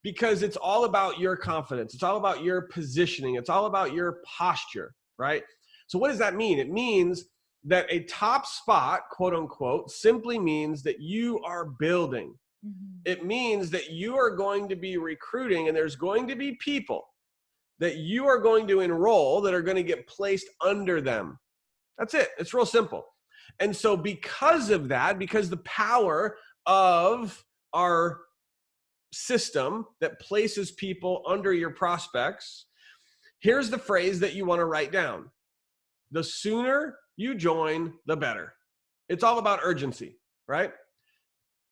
Because it's all about your confidence. It's all about your positioning. It's all about your posture, right? So what does that mean? It means that a top spot, quote unquote, simply means that you are building. Mm-hmm. It means that you are going to be recruiting, and there's going to be people that you are going to enroll that are going to get placed under them. That's it. It's real simple. And so because of that, because the power of our system that places people under your prospects, here's the phrase that you want to write down. The sooner you join, the better. It's all about urgency, right?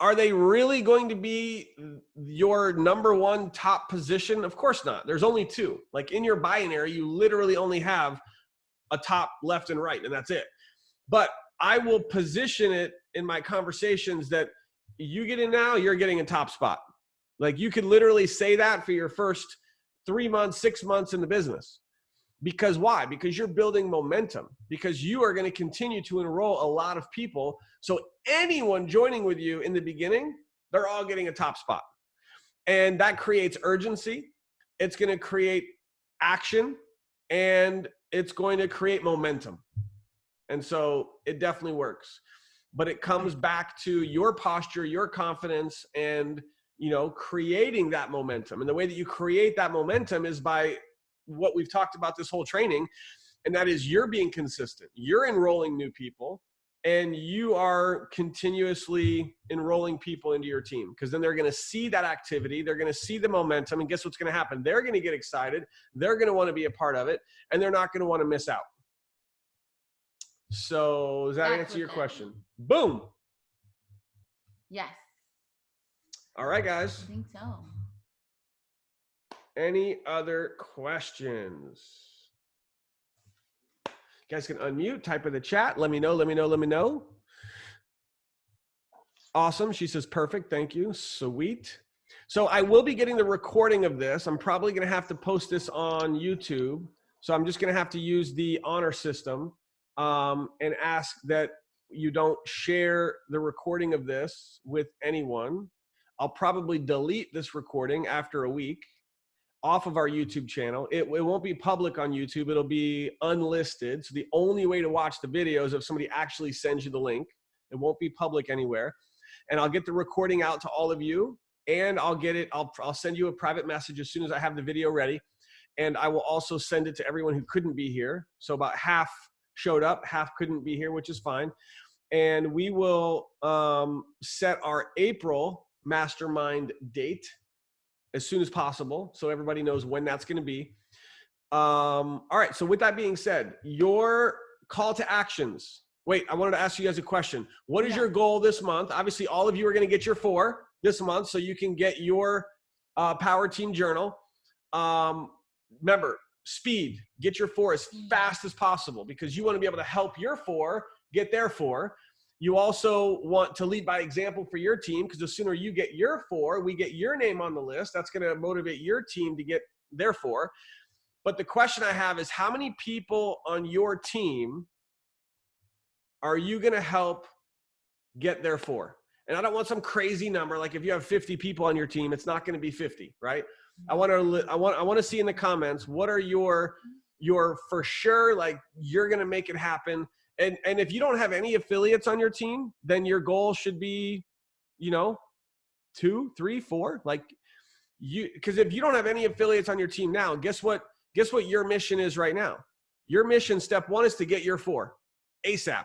Are they really going to be your number one top position? Of course not. There's only two. Like in your binary, you literally only have a top, left, and right, and that's it. But I will position it in my conversations that you get in now, you're getting a top spot. Like you could literally say that for your first 3 months, 6 months in the business. Because why? Because you're building momentum, because you are going to continue to enroll a lot of people. So anyone joining with you in the beginning, they're all getting a top spot. And that creates urgency. It's going to create action, and it's going to create momentum. And so it definitely works. But it comes back to your posture, your confidence, and creating that momentum. And the way that you create that momentum is by what we've talked about this whole training, and that is you're being consistent. You're enrolling new people, and you are continuously enrolling people into your team, because then they're going to see that activity. They're going to see the momentum, and guess what's going to happen? They're going to get excited. They're going to want to be a part of it, and they're not going to want to miss out. So does that answer your question? Boom.
Yes.
All right, guys.
I think so.
Any other questions? You guys can unmute, type in the chat. Let me know. Awesome. She says, perfect. Thank you. Sweet. So I will be getting the recording of this. I'm probably going to have to post this on YouTube. So I'm just going to have to use the honor system and ask that you don't share the recording of this with anyone. I'll probably delete this recording after a week off of our YouTube channel. It won't be public on YouTube. It'll be unlisted. So the only way to watch the video is if somebody actually sends you the link. It won't be public anywhere. And I'll get the recording out to all of you, and I'll send you a private message as soon as I have the video ready. And I will also send it to everyone who couldn't be here. So about half showed up, half couldn't be here, which is fine. And we will set our April Mastermind date as soon as possible, so everybody knows when that's going to be. All right. So with that being said, your call to actions. Wait, I wanted to ask you guys a question. What is your goal this month? Obviously, all of you are going to get your 4 this month, so you can get your Power Team Journal. Remember, speed. Get your 4 as fast as possible because you want to be able to help your 4 get their 4. You also want to lead by example for your team because the sooner you get your 4, we get your name on the list. That's going to motivate your team to get their 4. But the question I have is, how many people on your team are you going to help get their 4? And I don't want some crazy number. Like if you have 50 people on your team, it's not going to be 50, right? I want to see in the comments, what are your for sure, like you're going to make it happen. And if you don't have any affiliates on your team, then your goal should be, 2, 3, 4, like because if you don't have any affiliates on your team now, guess what your mission is right now? Your mission, step 1, is to get your 4 ASAP.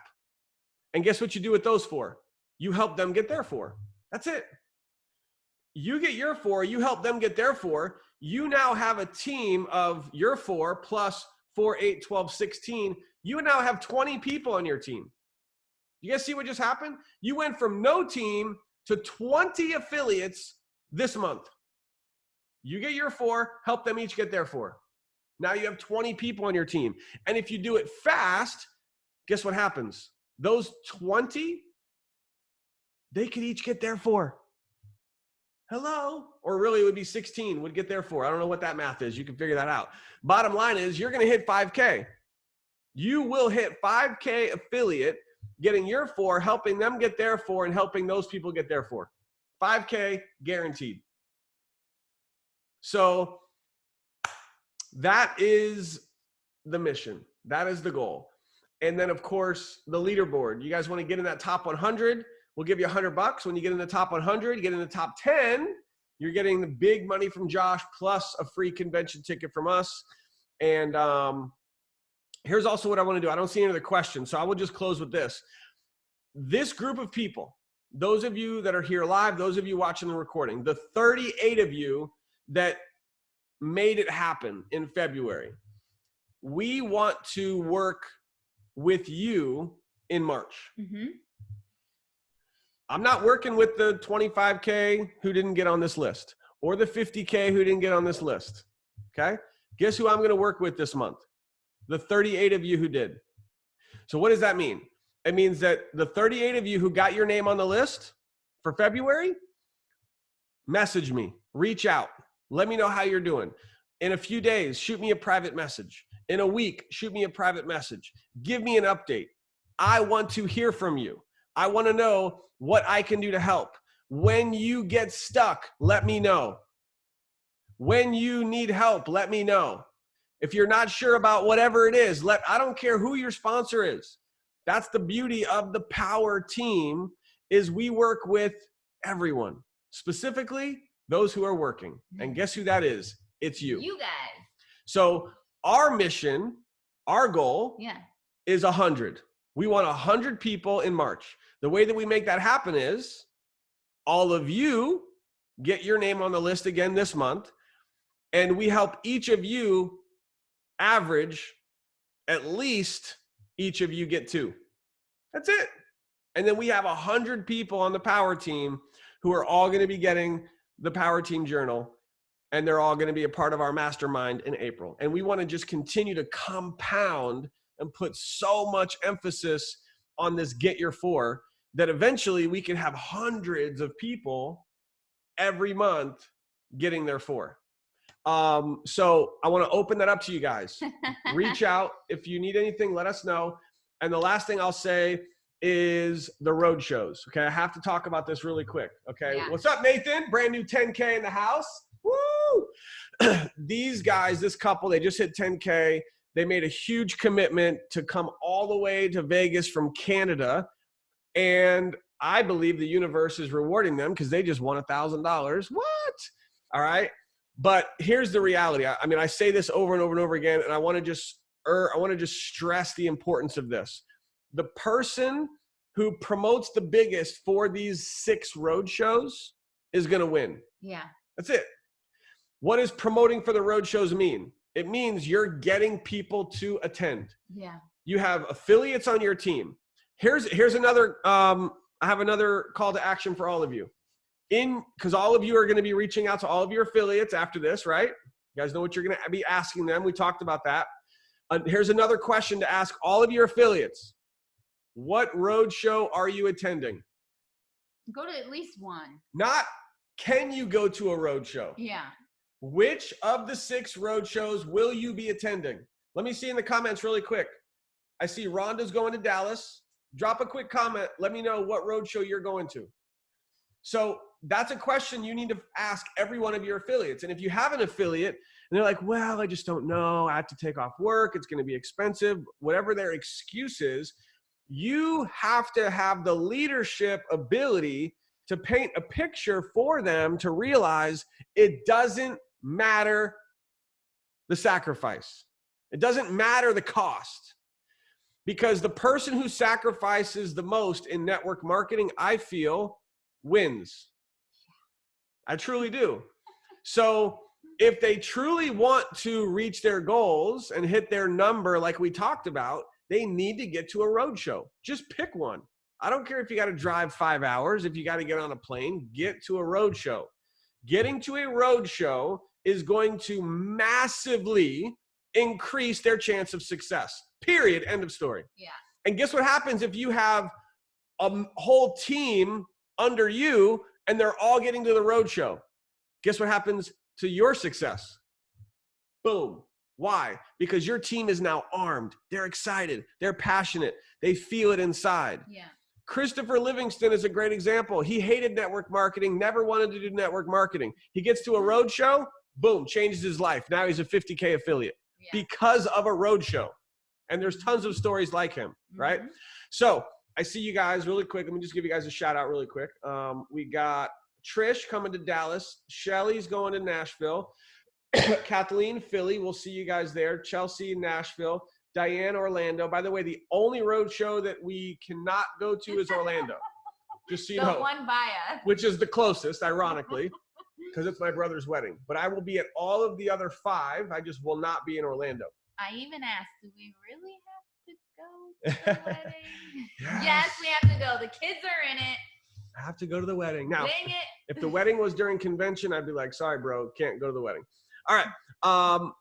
And guess what you do with those 4? You help them get their 4. That's it. You get your 4, you help them get their 4. You now have a team of your 4 plus 4, 8, 12, 16. You now have 20 people on your team. You guys see what just happened? You went from no team to 20 affiliates this month. You get your 4, help them each get their 4. Now you have 20 people on your team. And if you do it fast, guess what happens? Those 20, they could each get their 4. Hello? Or really it would be 16 would get their 4. I don't know what that math is. You can figure that out. Bottom line is you're going to hit 5K. You will hit 5K affiliate getting your 4, helping them get their 4, and helping those people get their 4. 5K guaranteed. So that is the mission. That is the goal. And then, of course, the leaderboard. You guys want to get in that top 100? We'll give you $100. When you get in the top 100, you get in the top 10, you're getting the big money from Josh plus a free convention ticket from us. And here's also what I want to do. I don't see any other questions, so I will just close with this. This group of people, those of you that are here live, those of you watching the recording, the 38 of you that made it happen in February, we want to work with you in March. Mm-hmm. I'm not working with the 25K who didn't get on this list or the 50K who didn't get on this list. Okay. Guess who I'm going to work with this month? The 38 of you who did. So what does that mean? It means that the 38 of you who got your name on the list for February, message me, reach out. Let me know how you're doing. In a few days, shoot me a private message. In a week, shoot me a private message. Give me an update. I want to hear from you. I want to know what I can do to help. When you get stuck, let me know. When you need help, let me know. If you're not sure about whatever it is, I don't care who your sponsor is. That's the beauty of the Power Team, is we work with everyone, specifically those who are working. And guess who that is? It's you.
You guys.
So our mission, our goal is 100. We want 100 people in March. The way that we make that happen is all of you get your name on the list again this month, and we help each of you average at least each of you get 2. That's it. And then we have 100 people on the Power Team who are all going to be getting the Power Team Journal, and they're all going to be a part of our mastermind in April. And we want to just continue to compound and put so much emphasis on this get your 4 that eventually we can have hundreds of people every month getting their 4. So I want to open that up to you guys. Reach out. If you need anything, let us know. And the last thing I'll say is the road shows. Okay. I have to talk about this really quick. Okay. Yeah. What's up, Nathan? Brand new 10K in the house. Woo! These guys, this couple, they just hit 10K. They made a huge commitment to come all the way to Vegas from Canada. And I believe the universe is rewarding them because they just won $1,000. What? All right. But here's the reality. I mean, I say this over and over and over again, and I want to just stress the importance of this. The person who promotes the biggest for these 6 road shows is going to win.
Yeah.
That's it. What does promoting for the road shows mean? It means you're getting people to attend.
Yeah.
You have affiliates on your team. Here's another, I have another call to action for all of you. Because all of you are going to be reaching out to all of your affiliates after this, right? You guys know what you're going to be asking them. We talked about that. Here's another question to ask all of your affiliates. What roadshow are you attending?
Go to at least one.
Not can you go to a roadshow?
Yeah.
Which of the 6 roadshows will you be attending? Let me see in the comments really quick. I see Rhonda's going to Dallas. Drop a quick comment. Let me know what roadshow you're going to. So that's a question you need to ask every one of your affiliates. And if you have an affiliate and they're like, well, I just don't know, I have to take off work, it's going to be expensive, whatever their excuse is, you have to have the leadership ability to paint a picture for them to realize it doesn't matter the sacrifice. It doesn't matter the cost. Because the person who sacrifices the most in network marketing, I feel, wins. I truly do. So if they truly want to reach their goals and hit their number like we talked about, they need to get to a roadshow. Just pick one. I don't care if you got to drive 5 hours, if you got to get on a plane, get to a roadshow. Getting to a roadshow is going to massively increase their chance of success. Period. End of story.
Yeah.
And guess what happens if you have a whole team under you and they're all getting to the roadshow? Guess what happens to your success? Boom. Why? Because your team is now armed. They're excited. They're passionate. They feel it inside.
Yeah.
Christopher Livingston is a great example. He hated network marketing, never wanted to do network marketing. He gets to a roadshow, boom, changes his life. Now he's a 50K affiliate because of a roadshow. And there's tons of stories like him, right? So I see you guys really quick. Let me just give you guys a shout out really quick. We got Trish coming to Dallas. Shelly's going to Nashville. Kathleen, Philly. We'll see you guys there. Chelsea, Nashville. Diane, Orlando. By the way, the only road show that we cannot go to is Orlando. Just so you know.
The one by us.
Which is the closest, ironically, because it's my brother's wedding. But I will be at all of the other 5. I just will not be in Orlando.
I even asked, do we really have to go to the wedding?
Yes.
Yes, we have to go. The kids are in it.
I have to go to the wedding. Now,
Dang it.
if the wedding was during convention, I'd be like, sorry, bro, can't go to the wedding. All right.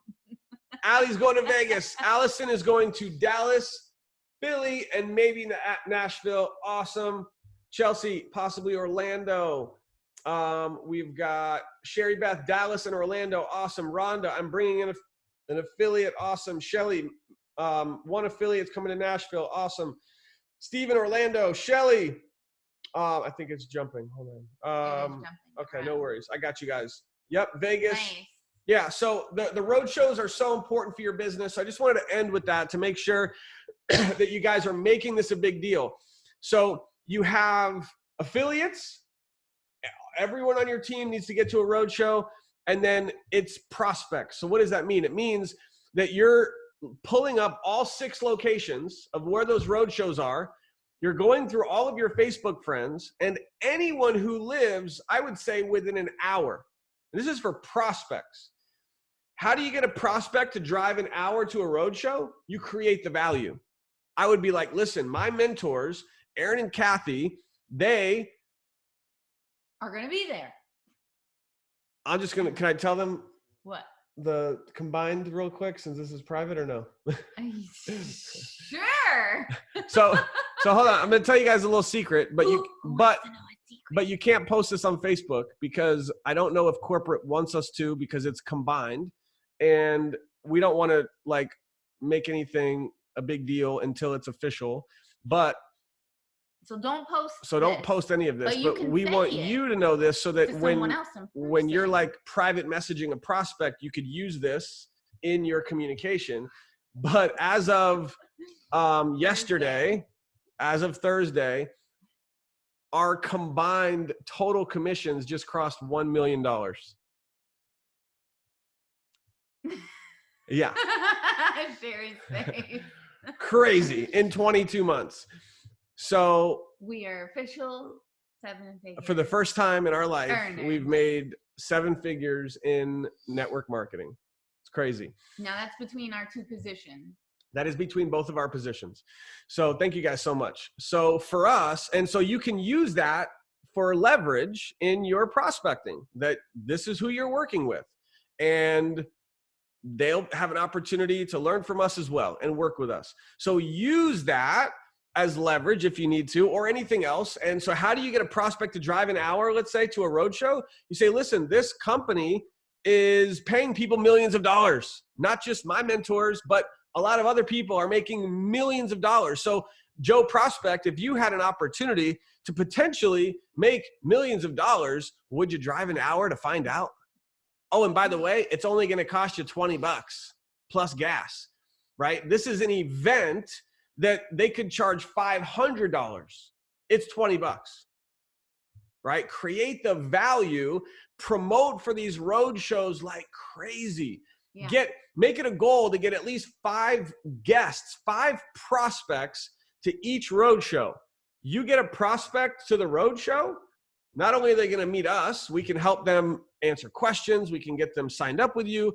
Allie's going to Vegas. Allison is going to Dallas, Philly, and maybe Nashville. Awesome. Chelsea, possibly Orlando. We've got Sherry Beth, Dallas, and Orlando. Awesome. Rhonda, I'm bringing in an affiliate. Awesome. Shelly, one affiliate's coming to Nashville. Awesome. Steven, Orlando. Shelly, I think it's jumping. Hold on. Okay, no worries. I got you guys. Yep, Vegas.
Nice.
Yeah, so the road shows are so important for your business. I just wanted to end with that to make sure that you guys are making this a big deal. So you have affiliates. Everyone on your team needs to get to a road show, and then it's prospects. So what does that mean? It means that you're pulling up all 6 locations of where those road shows are. You're going through all of your Facebook friends and anyone who lives, I would say, within an hour. This is for prospects. How do you get a prospect to drive an hour to a roadshow? You create the value. I would be like, listen, my mentors, Aaron and Kathy, they
are going to be there.
I'm just going to, can I tell them
What?
the combined real quick since this is private or no?
Sure.
So hold on. I'm going to tell you guys a little secret, but you can't post this on Facebook because I don't know if corporate wants us to because it's combined. And we don't want to like make anything a big deal until it's official. But
so don't post.
So don't post any of this. But we want you to know this so that when you're like private messaging a prospect, you could use this in your communication. But as of yesterday, as of Thursday, our combined total commissions just crossed $1 million. Yeah.
Sherry's face.
Crazy in 22 months. So
we are official 7 figures.
For the first time in our life, we've made 7 figures in network marketing. It's It's crazy.
Now that's between our two positions.
That is between both of our positions. So thank you guys so much. So for us, and so you can use that for leverage in your prospecting, that this is who you're working with. And they'll have an opportunity to learn from us as well and work with us. So use that as leverage if you need to, or anything else. And so how do you get a prospect to drive an hour, let's say, to a roadshow? You say, listen, this company is paying people millions of dollars, not just my mentors, but a lot of other people are making millions of dollars. So Joe Prospect, if you had an opportunity to potentially make millions of dollars, would you drive an hour to find out? Oh, and by the way, it's only going to cost you $20 plus gas, right? This is an event that they could charge $500. It's $20, right? Create the value, promote for these road shows like crazy.
Yeah.
Make it a goal to get at least 5 guests, 5 prospects to each road show. You get a prospect to the road show, not only are they going to meet us, we can help them answer questions, we can get them signed up with you,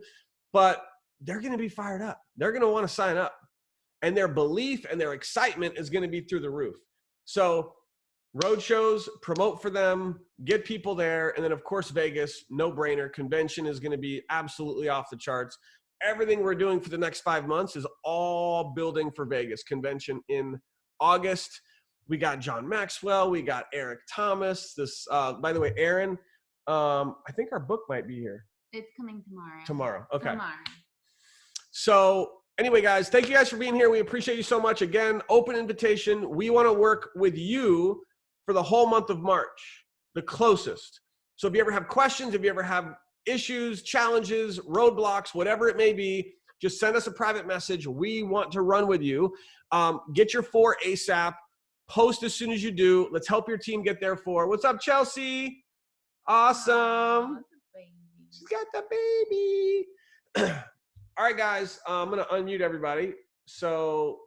but they're going to be fired up. They're going to want to sign up. And their belief and their excitement is going to be through the roof. So road shows, promote for them, get people there. And then of course, Vegas, no brainer. Convention is going to be absolutely off the charts. Everything we're doing for the next 5 months is all building for Vegas convention in August. We got John Maxwell. We got Eric Thomas. This, by the way, Aaron, I think our book might be here.
It's coming tomorrow.
Tomorrow. Okay.
Tomorrow.
So anyway, guys, thank you guys for being here. We appreciate you so much. Again, open invitation. We want to work with you for the whole month of March, the closest. So if you ever have questions, if you ever have issues, challenges, roadblocks, whatever it may be, just send us a private message. We want to run with you. Get your 4 ASAP. Post as soon as you do. Let's help your team get their 4. What's up, Chelsea? Awesome. She's got the baby. All right, guys, I'm going to unmute everybody. So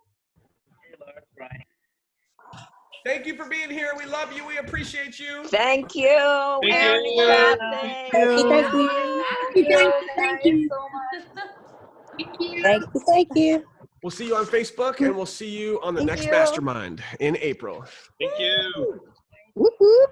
thank you for being here. We love you. We appreciate you.
Thank you. Aaron and Kathy.
Thank you.
Thank you.
We'll see you on Facebook, and we'll see you on the
Thank
next
you.
Mastermind in April.
Thank you.
Whoop, whoop.